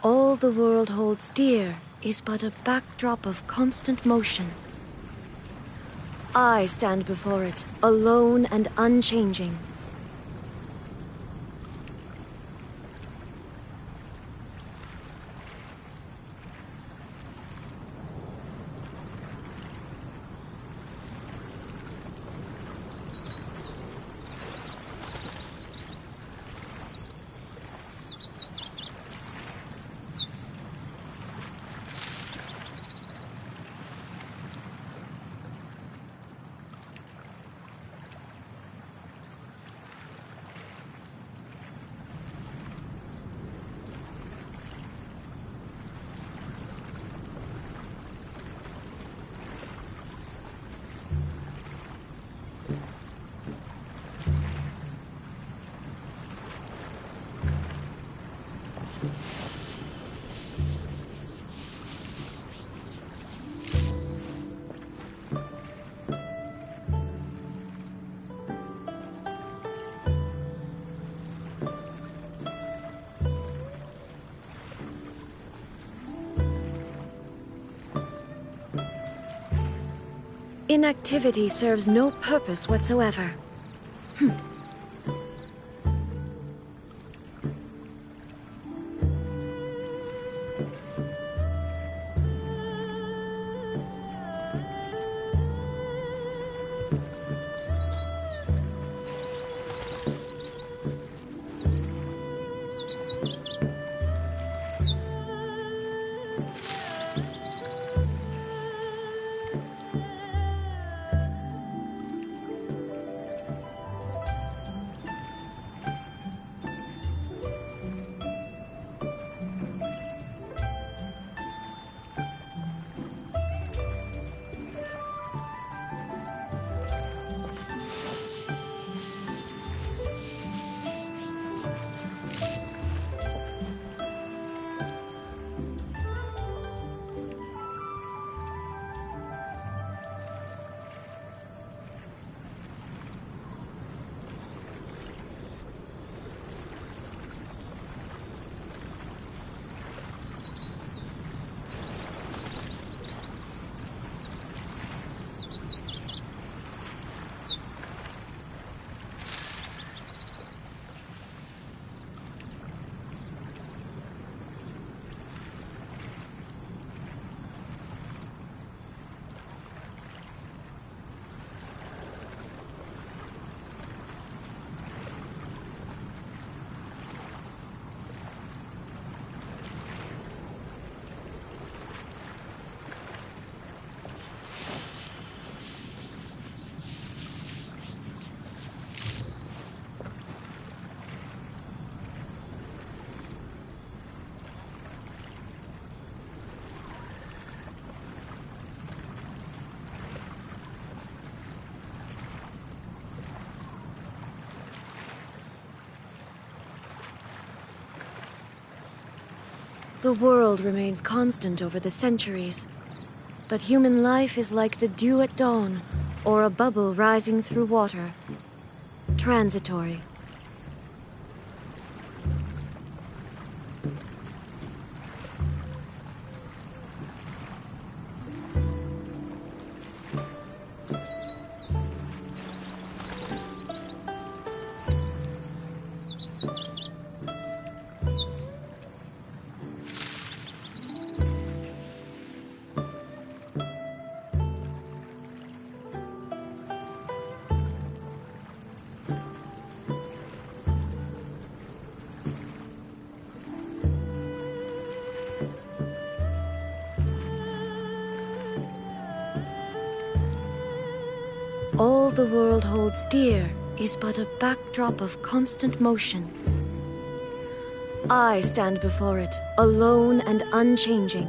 All the world holds dear is but a backdrop of constant motion. I stand before it, alone and unchanging. Inactivity serves no purpose whatsoever. The world remains constant over the centuries, but human life is like the dew at dawn, or a bubble rising through water. Transitory. All the world holds dear is but a backdrop of constant motion. I stand before it, alone and unchanging.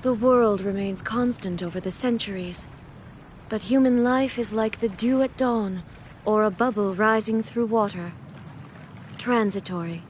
The world remains constant over the centuries, but human life is like the dew at dawn, or a bubble rising through water. Transitory.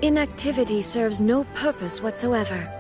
Inactivity serves no purpose whatsoever.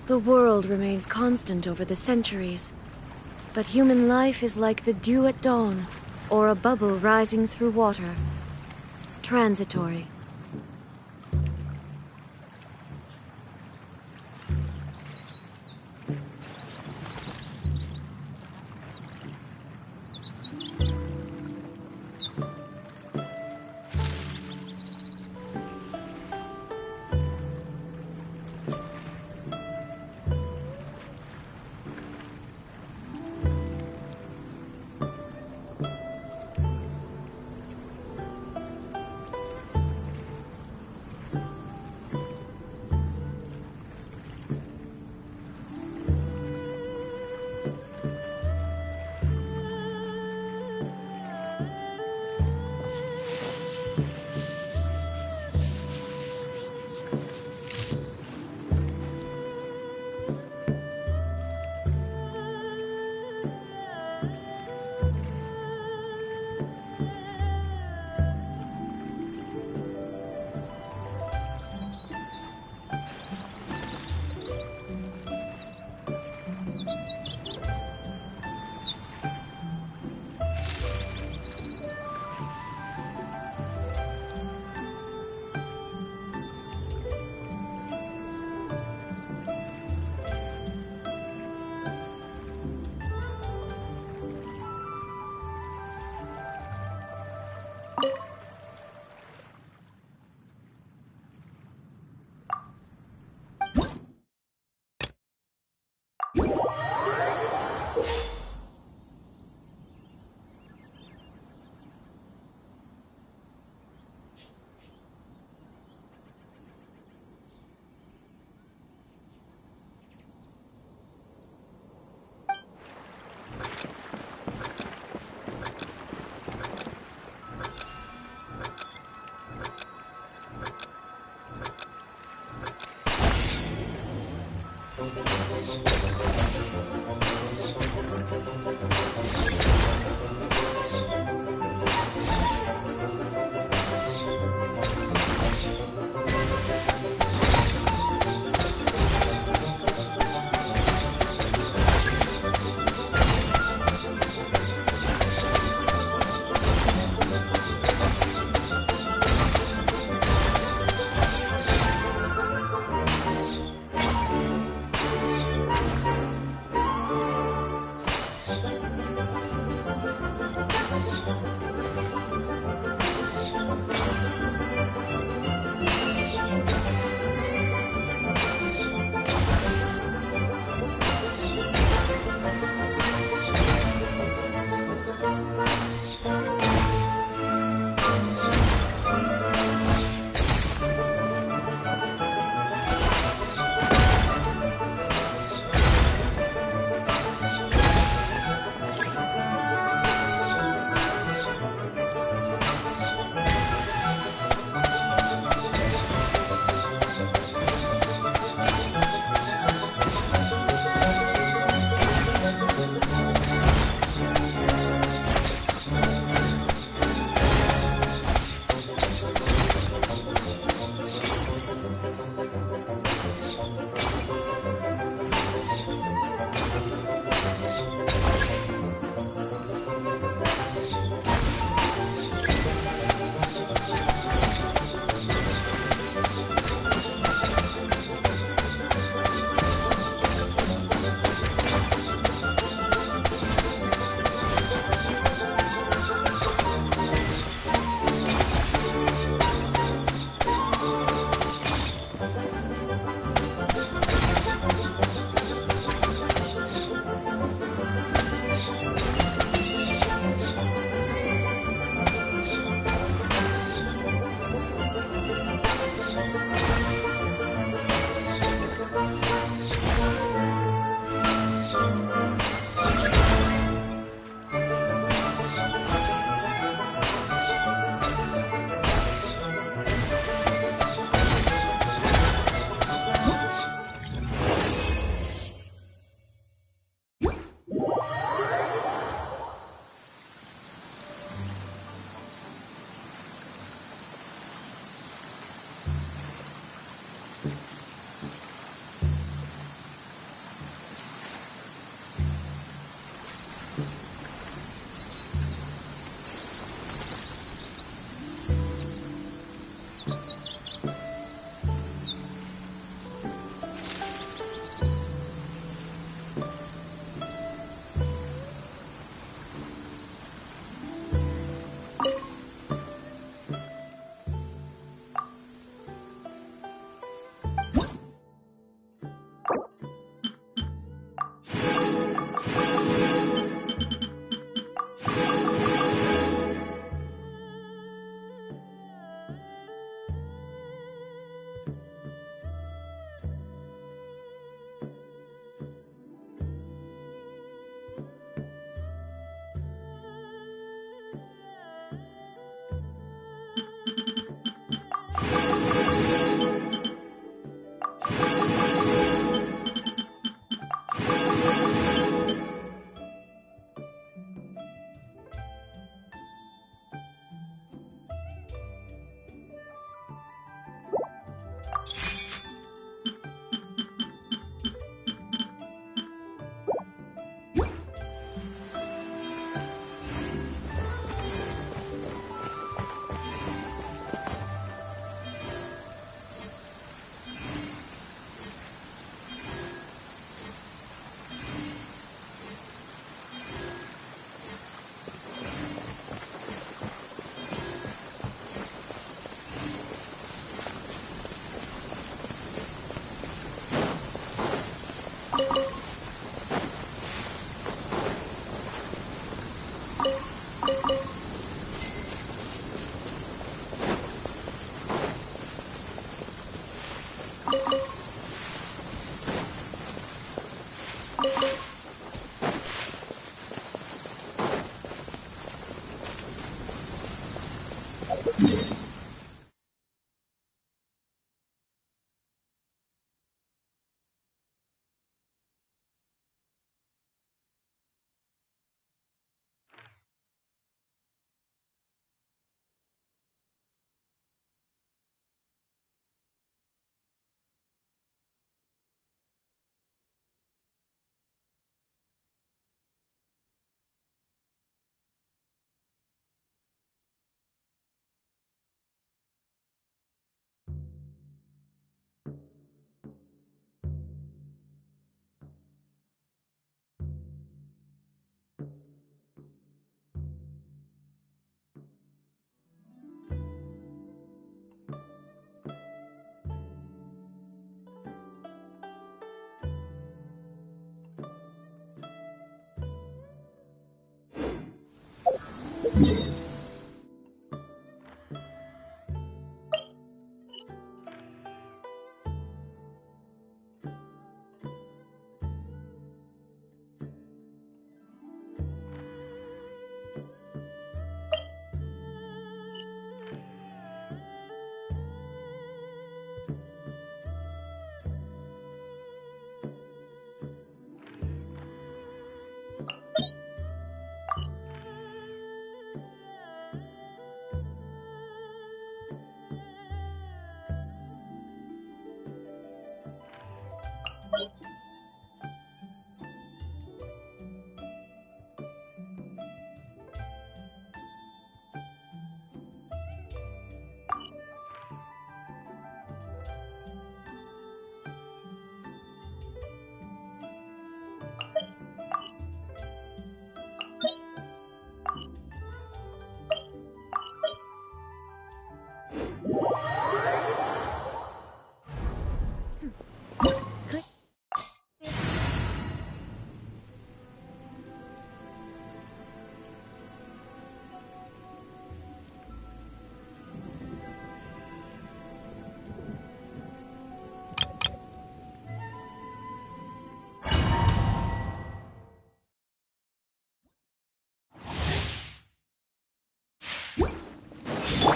The world remains constant over the centuries, but human life is like the dew at dawn, or a bubble rising through water. Transitory.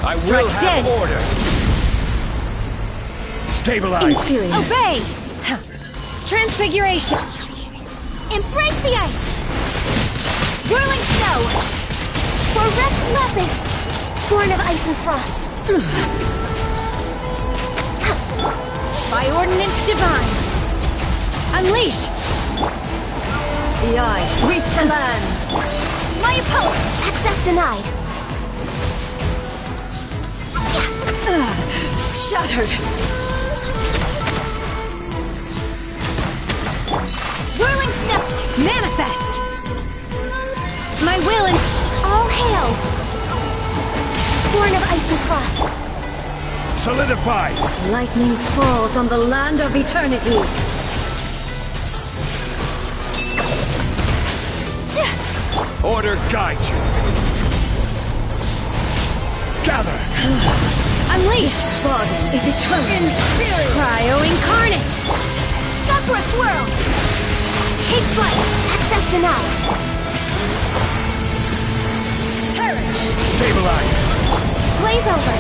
I will have order. Stabilize. Inferior. Obey! Transfiguration. Embrace the ice! Whirling snow! For Rex Lapis! Born of ice and frost! By ordinance divine. Unleash. The eye sweeps the lands. My opponent! Access denied! Shattered. Whirling snow! Manifest! My will and All hail! Born of ice and frost. Solidify! lightning falls on the land of eternity. Order guide you. Gather! Unleash! This body is eternal. In spirit! Cryo incarnate! Sakura swirl! Take flight! Access denied! Stabilize! Blaze over!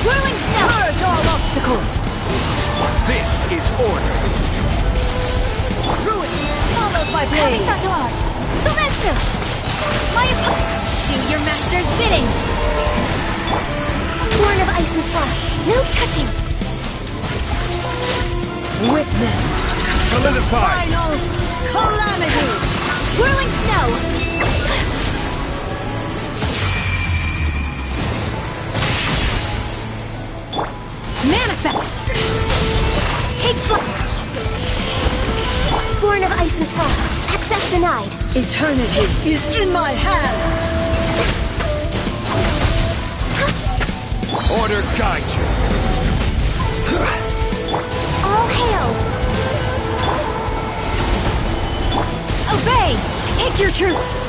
Whirling snow! Purge all obstacles! This is order! Ruin! Followed by blade! Kamisato art! Sometsu! My do your master's bidding! Born of ice and frost, no touching! Witness! Solidify! Final calamity! Whirling snow! Manifest! Take flight! Born of ice and frost, access denied! Eternity is in my hands! Order guide you. All hail! Obey! Take your truth!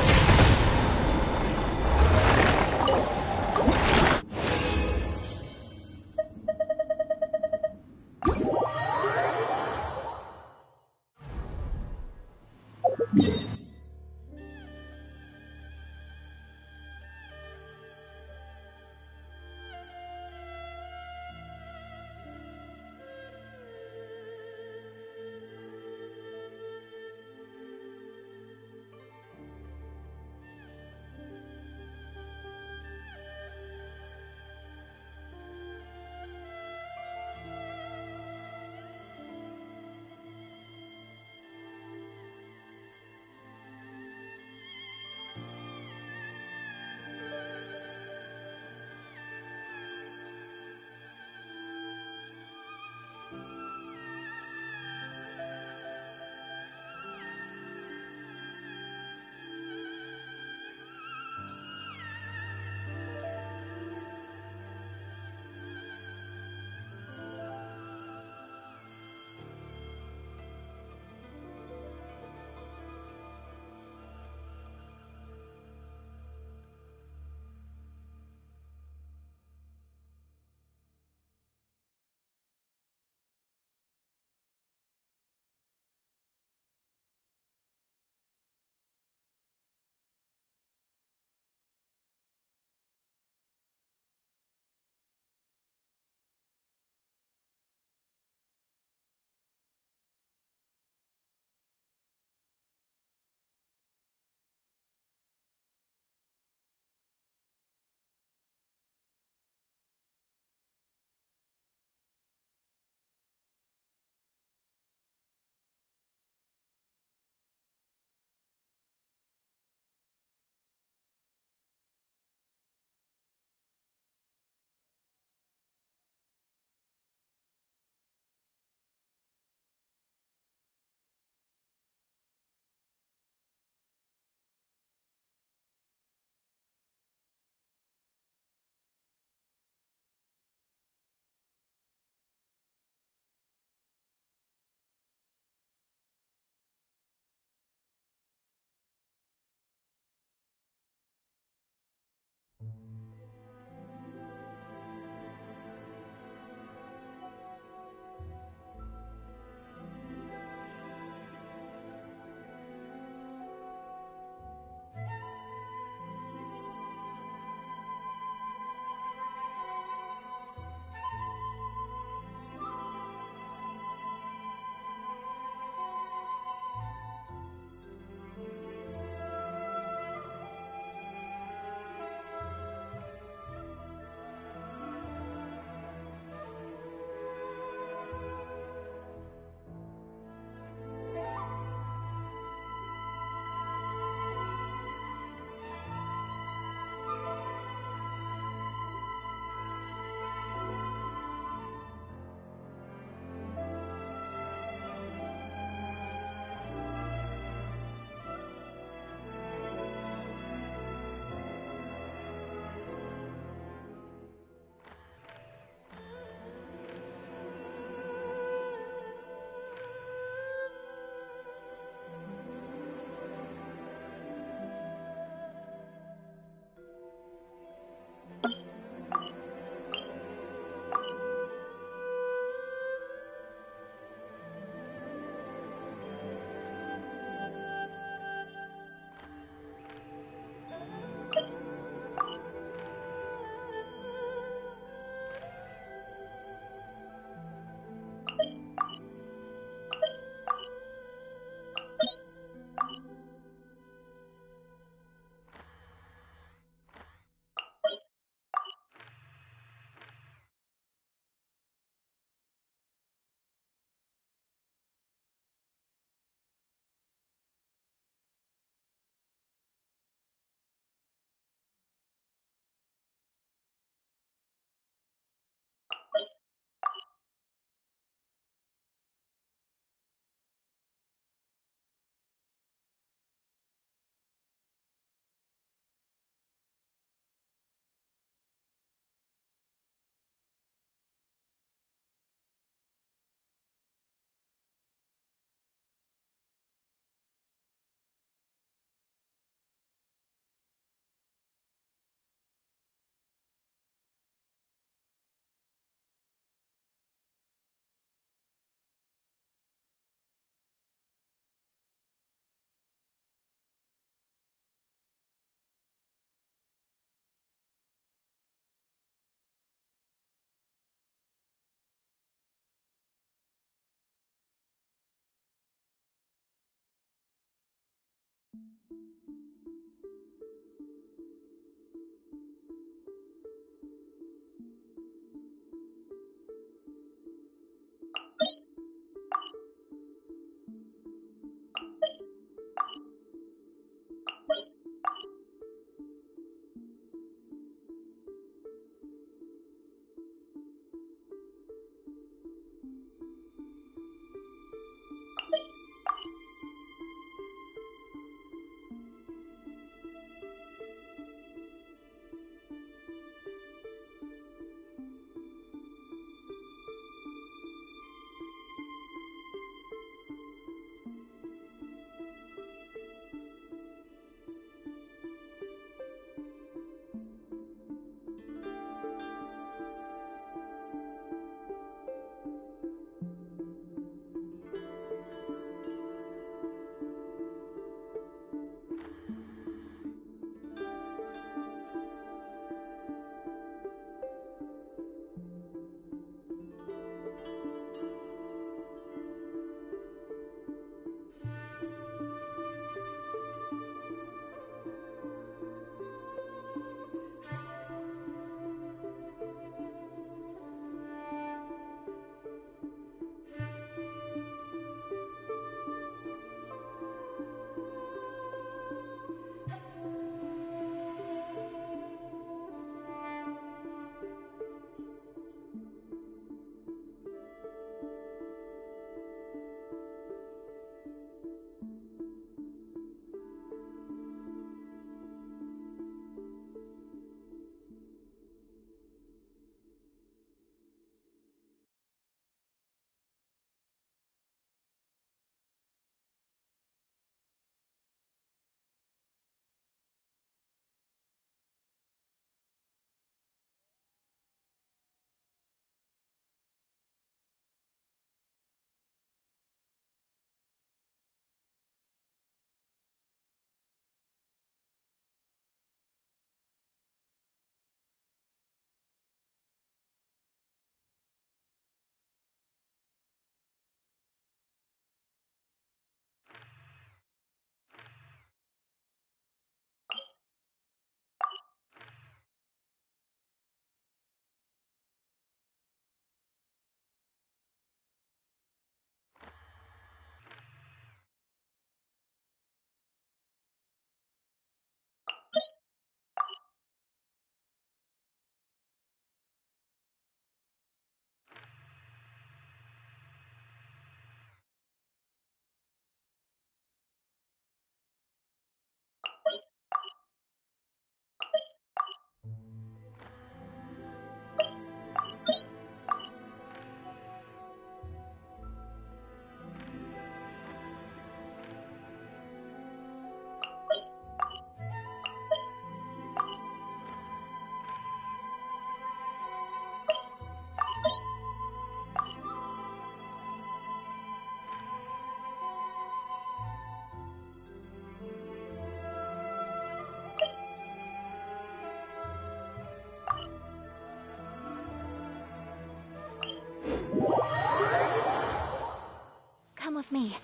with me.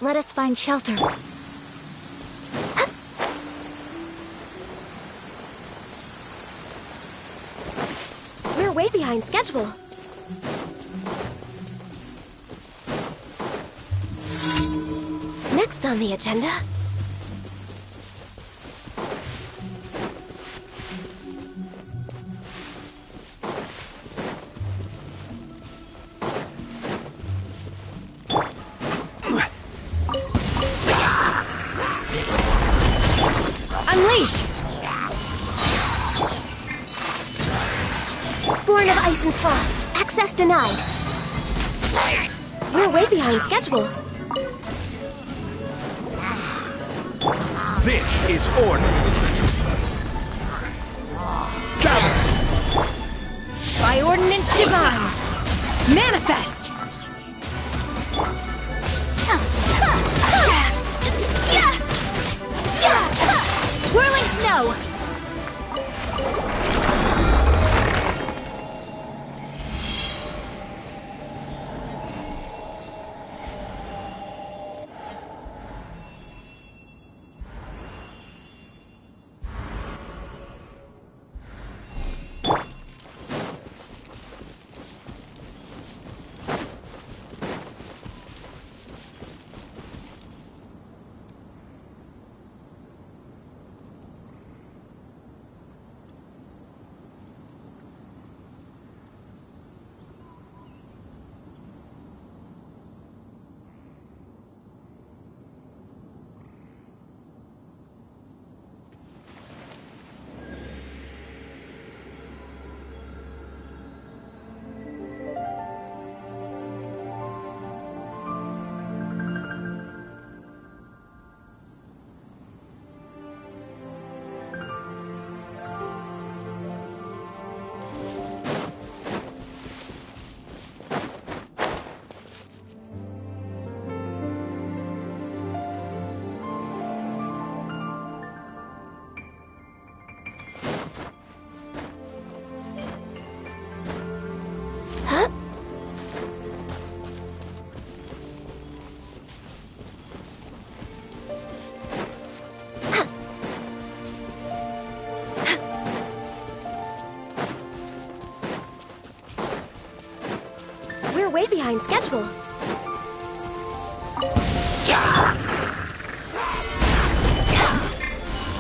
Let us find shelter. We're way behind schedule. Next on the agenda... Unleash! Born of Ice and Frost. Access denied. We're way behind schedule. This is order. Gather! By ordinance divine, manifest! Whirling snow! We're way behind schedule.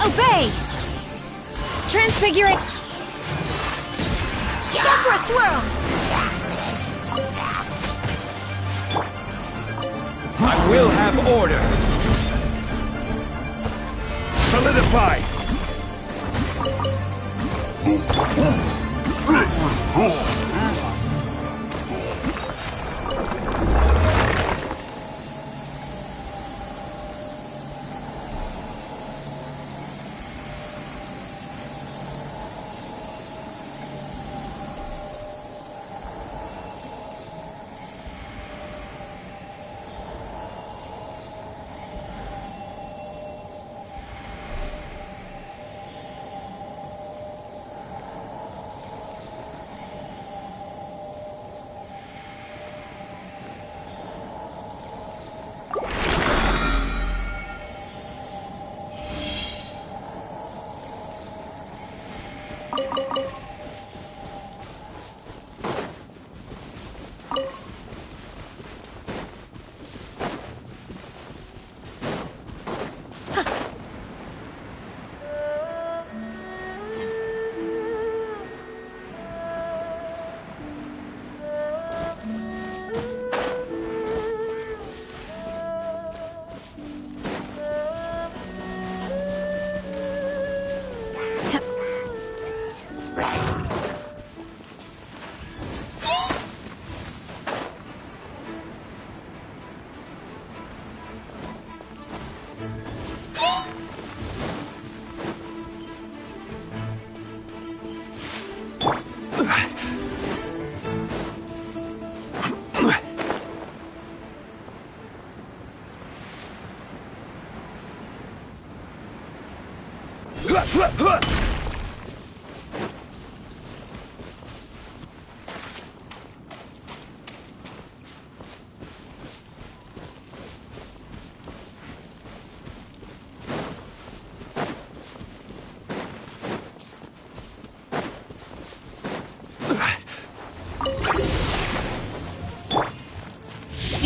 Obey! Transfigure it! Go for a swirl! I will have order. Solidify.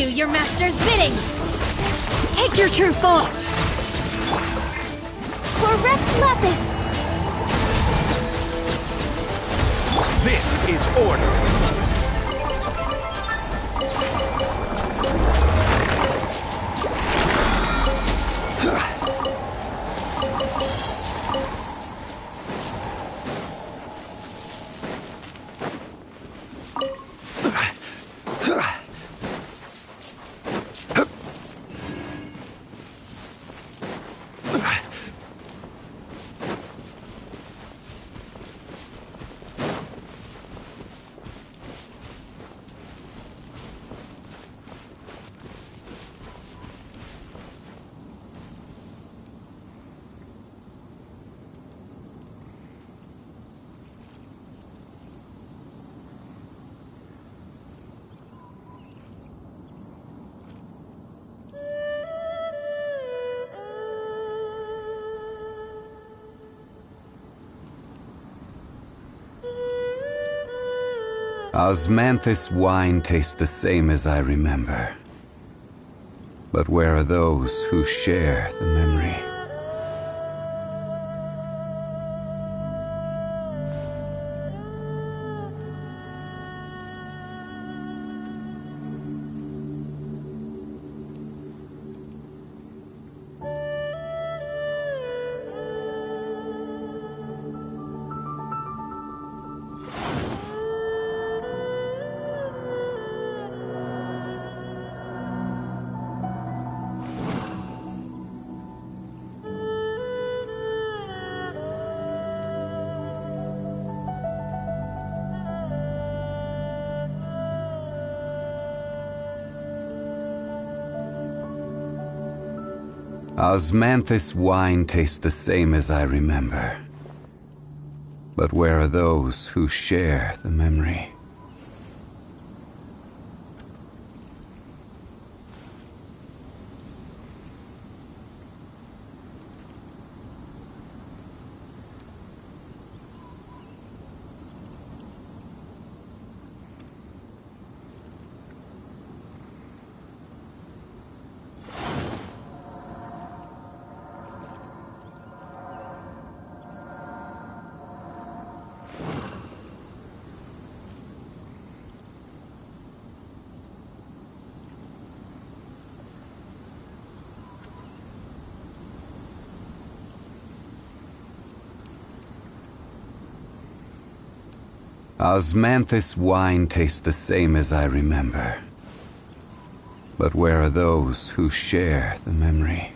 your master's bidding! Take your true form! For Rex Lapis! This is order. Osmanthus wine tastes the same as I remember. But where are those who share the memory? Osmanthus wine tastes the same as I remember. But where are those who share the memory? Osmanthus wine tastes the same as I remember. But where are those who share the memory?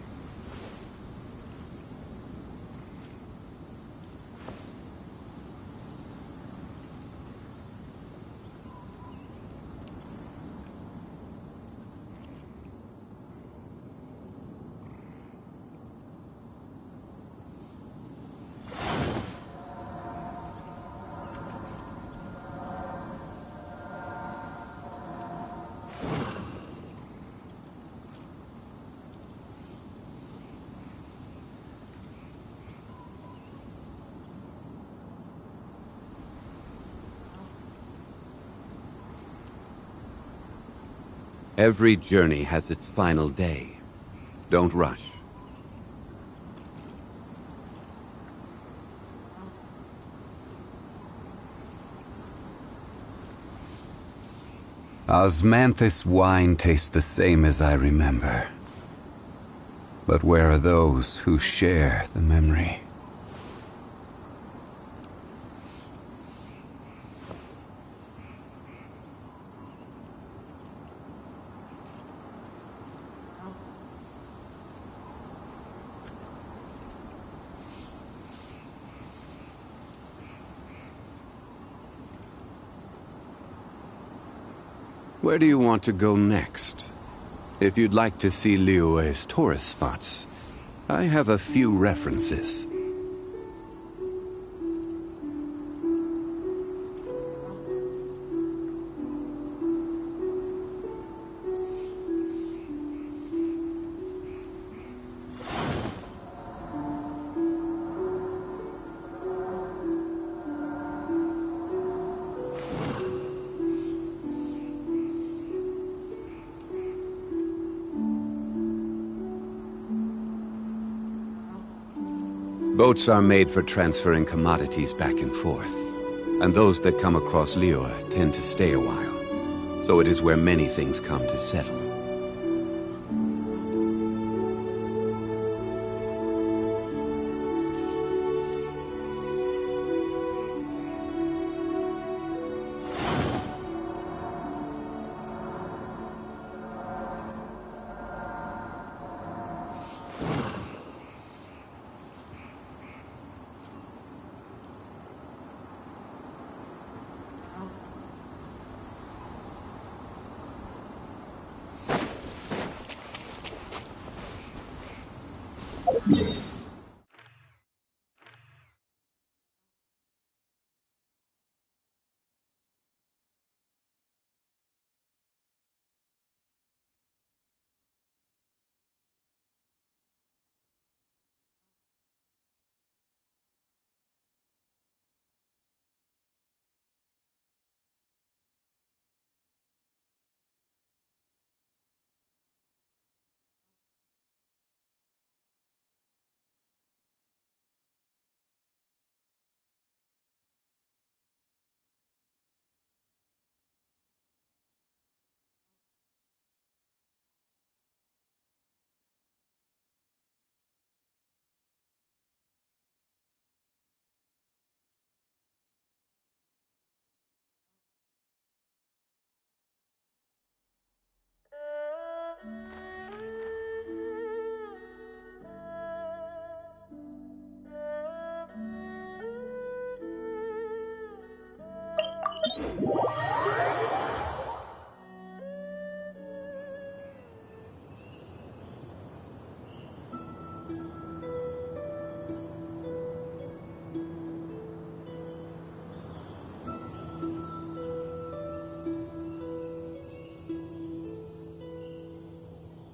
Every journey has its final day. Don't rush. Osmanthus wine tastes the same as I remember. But where are those who share the memory? Where do you want to go next? If you'd like to see Liyue's tourist spots, I have a few references. Boats are made for transferring commodities back and forth, and those that come across Liyue tend to stay a while, so it is where many things come to settle.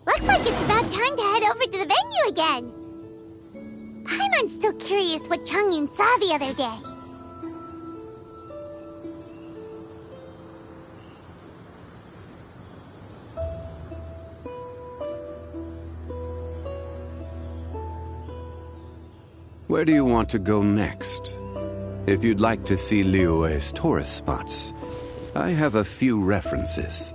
Looks like it's about time to head over to the venue again. Paimon's still curious what Changyun saw the other day. Where do you want to go next? If you'd like to see Liyue's tourist spots, I have a few references.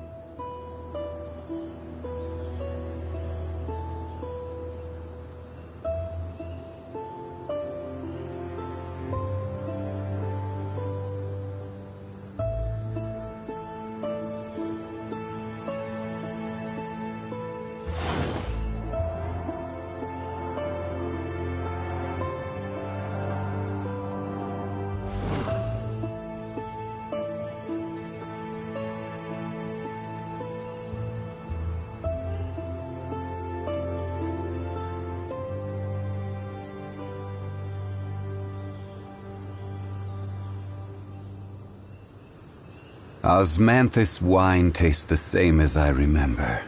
Osmanthus wine tastes the same as I remember.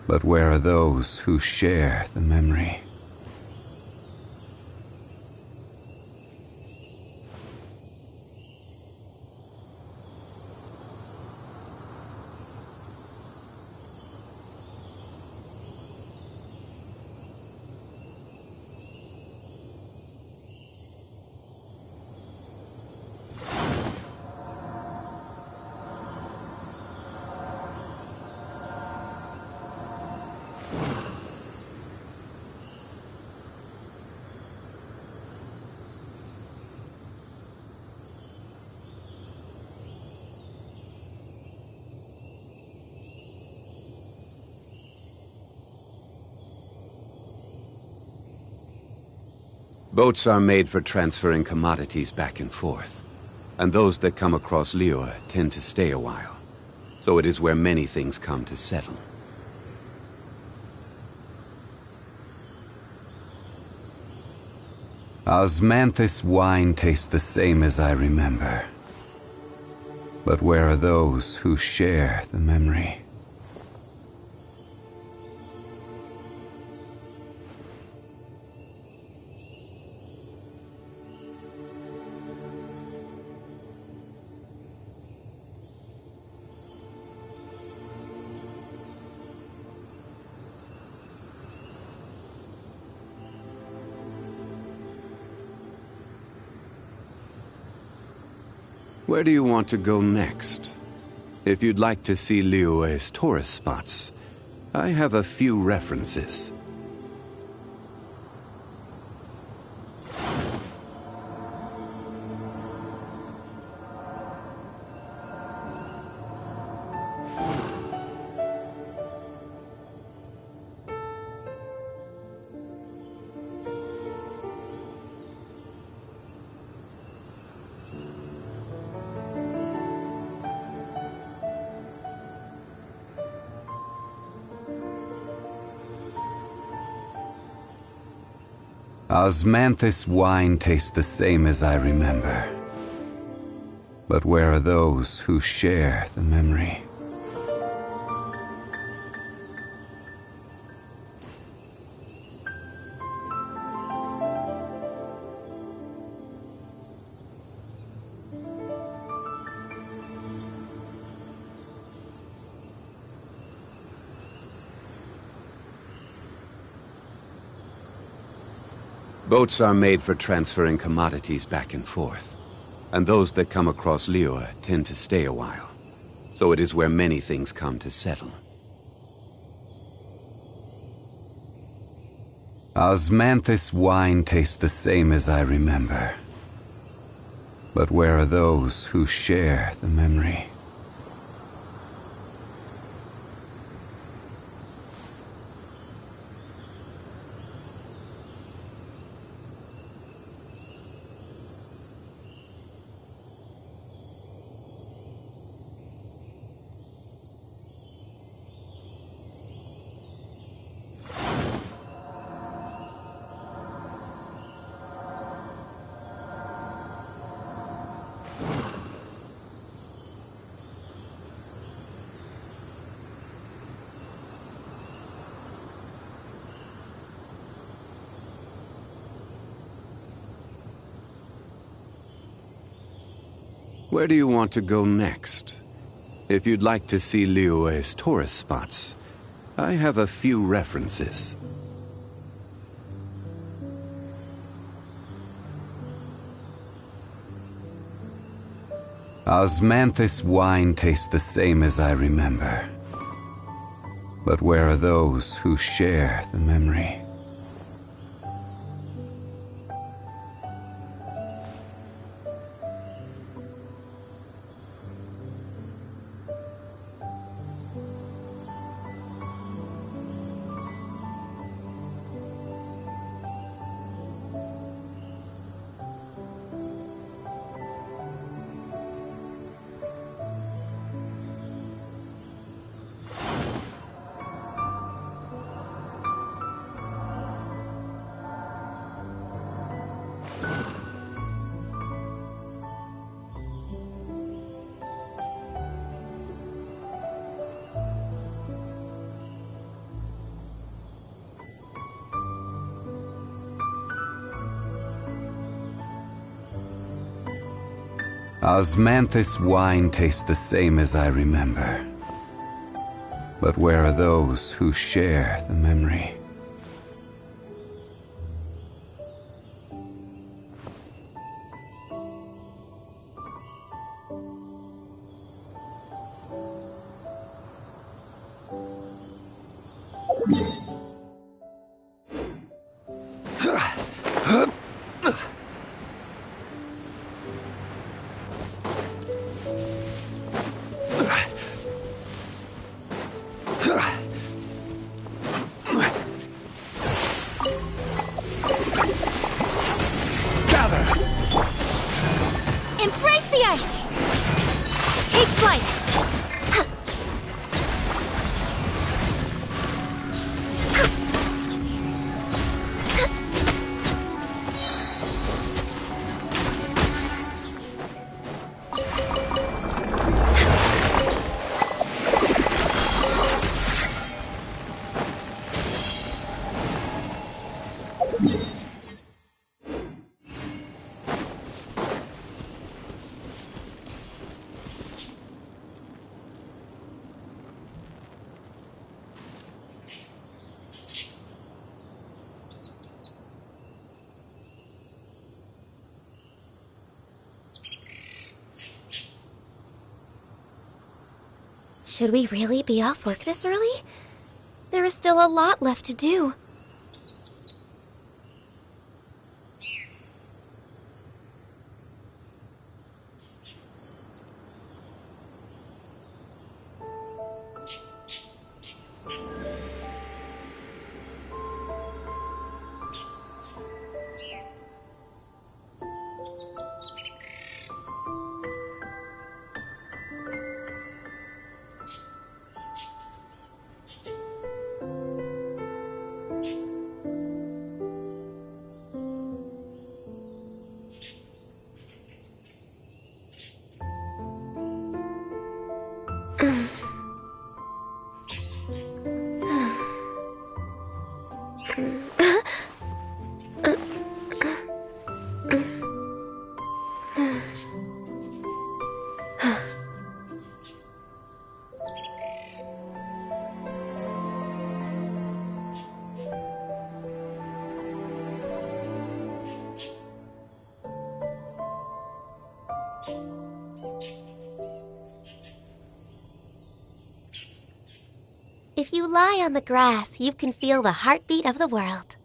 But where are those who share the memory? Boats are made for transferring commodities back and forth, and those that come across Liyue tend to stay a while, so it is where many things come to settle. Osmanthus wine tastes the same as I remember. But where are those who share the memory? Where do you want to go next? If you'd like to see Liyue's tourist spots, I have a few references. Osmanthus wine tastes the same as I remember. But where are those who share the memory? Boats are made for transferring commodities back and forth, and those that come across Liyue tend to stay a while. So it is where many things come to settle. Osmanthus wine tastes the same as I remember. But where are those who share the memory? Where do you want to go next? If you'd like to see Liyue's tourist spots, I have a few references. Osmanthus wine tastes the same as I remember. But where are those who share the memory? Osmanthus wine tastes the same as I remember. But where are those who share the memory? Embrace the ice! Take flight! Should we really be off work this early? There is still a lot left to do. If you lie on the grass, you can feel the heartbeat of the world.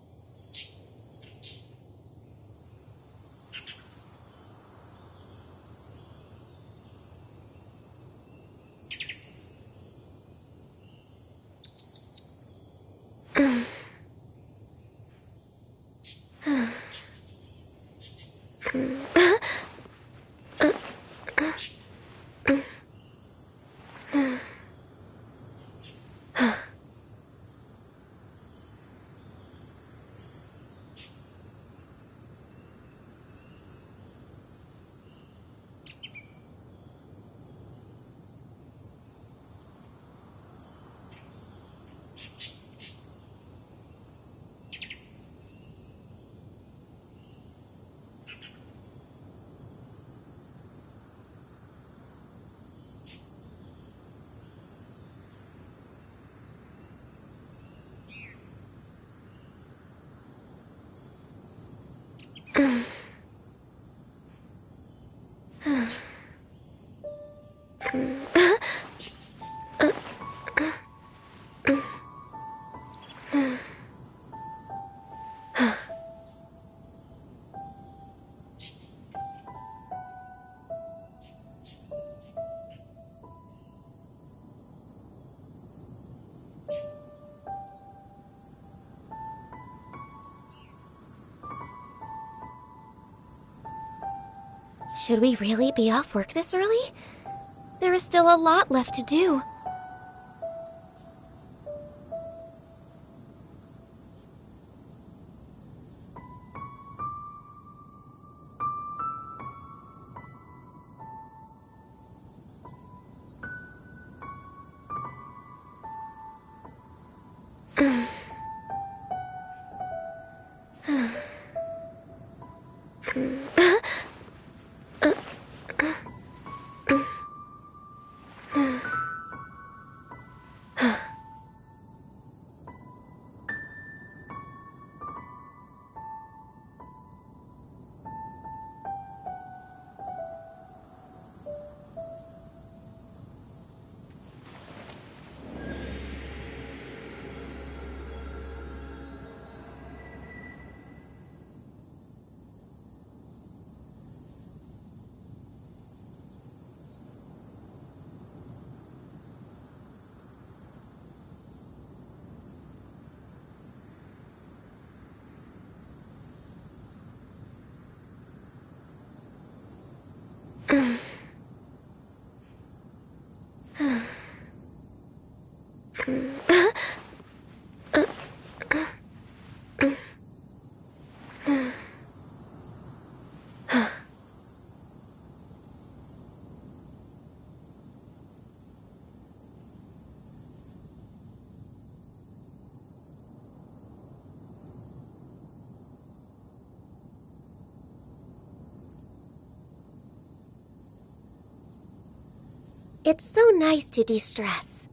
Should we really be off work this early? There is still a lot left to do. It's so nice to de-stress.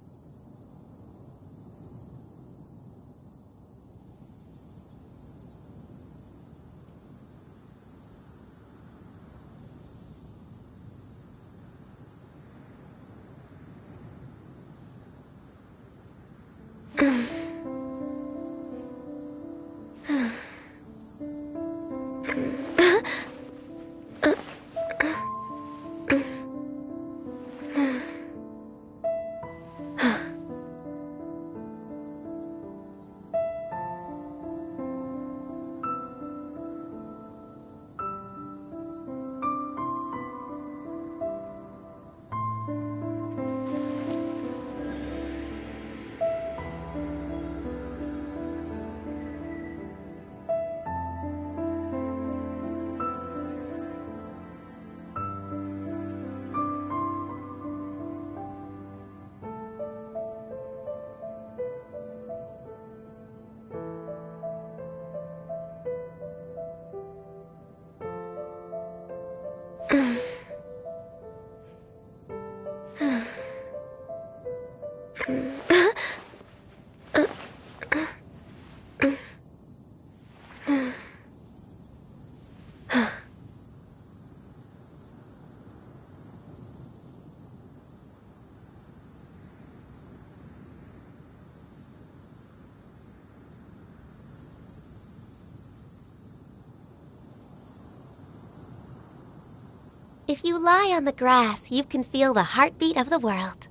If you lie on the grass, you can feel the heartbeat of the world.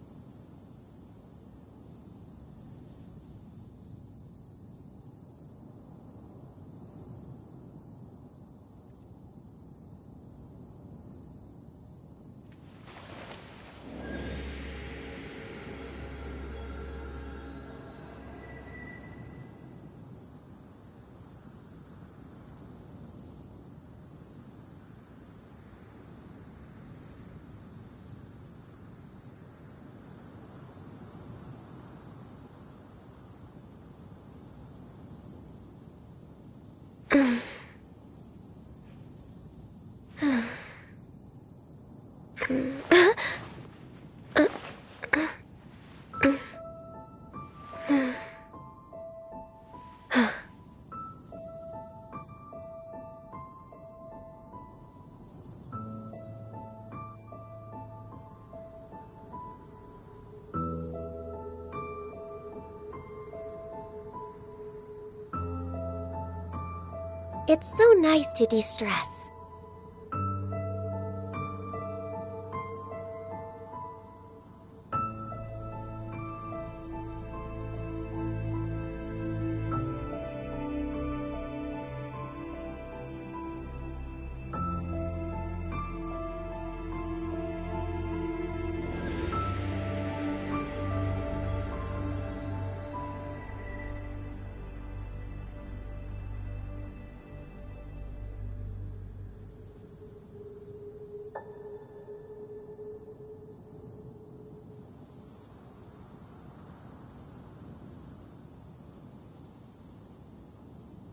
It's so nice to de-stress.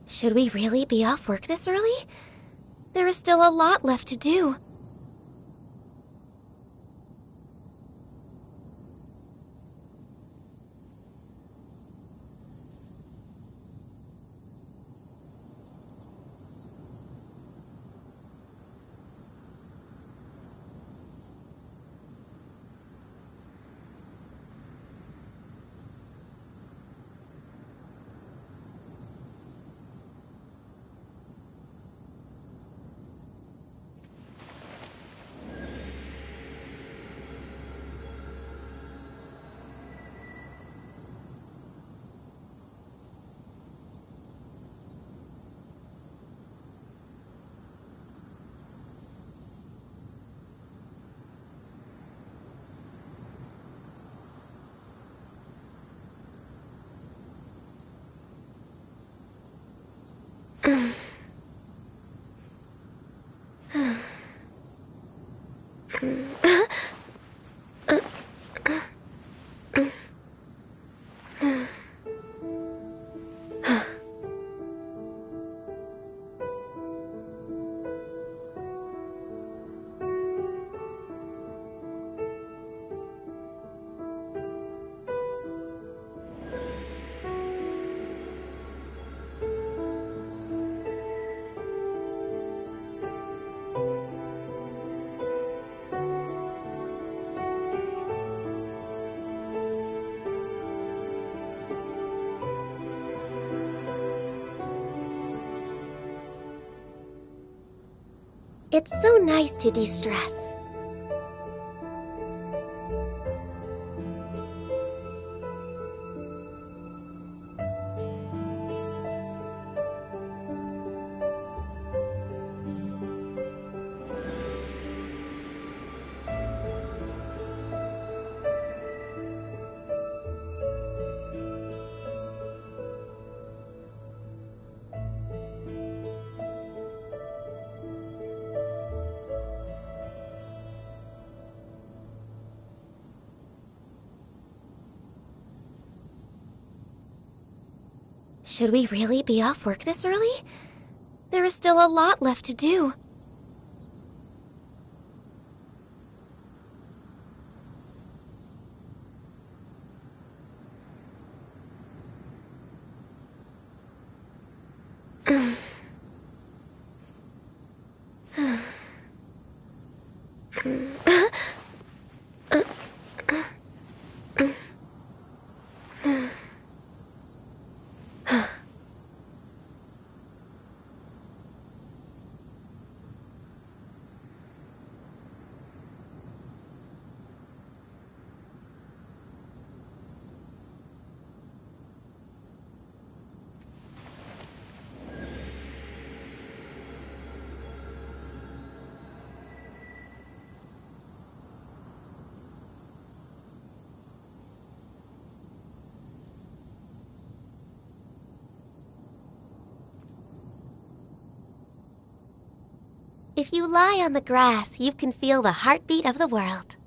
Should we really be off work this early? There is still a lot left to do. It's so nice to de-stress. Should we really be off work this early? There is still a lot left to do. If you lie on the grass, you can feel the heartbeat of the world.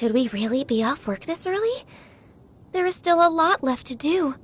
Should we really be off work this early? There is still a lot left to do.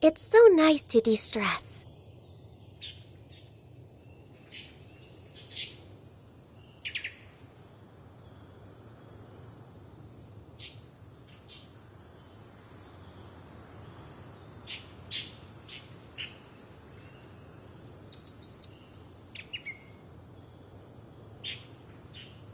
It's so nice to de-stress.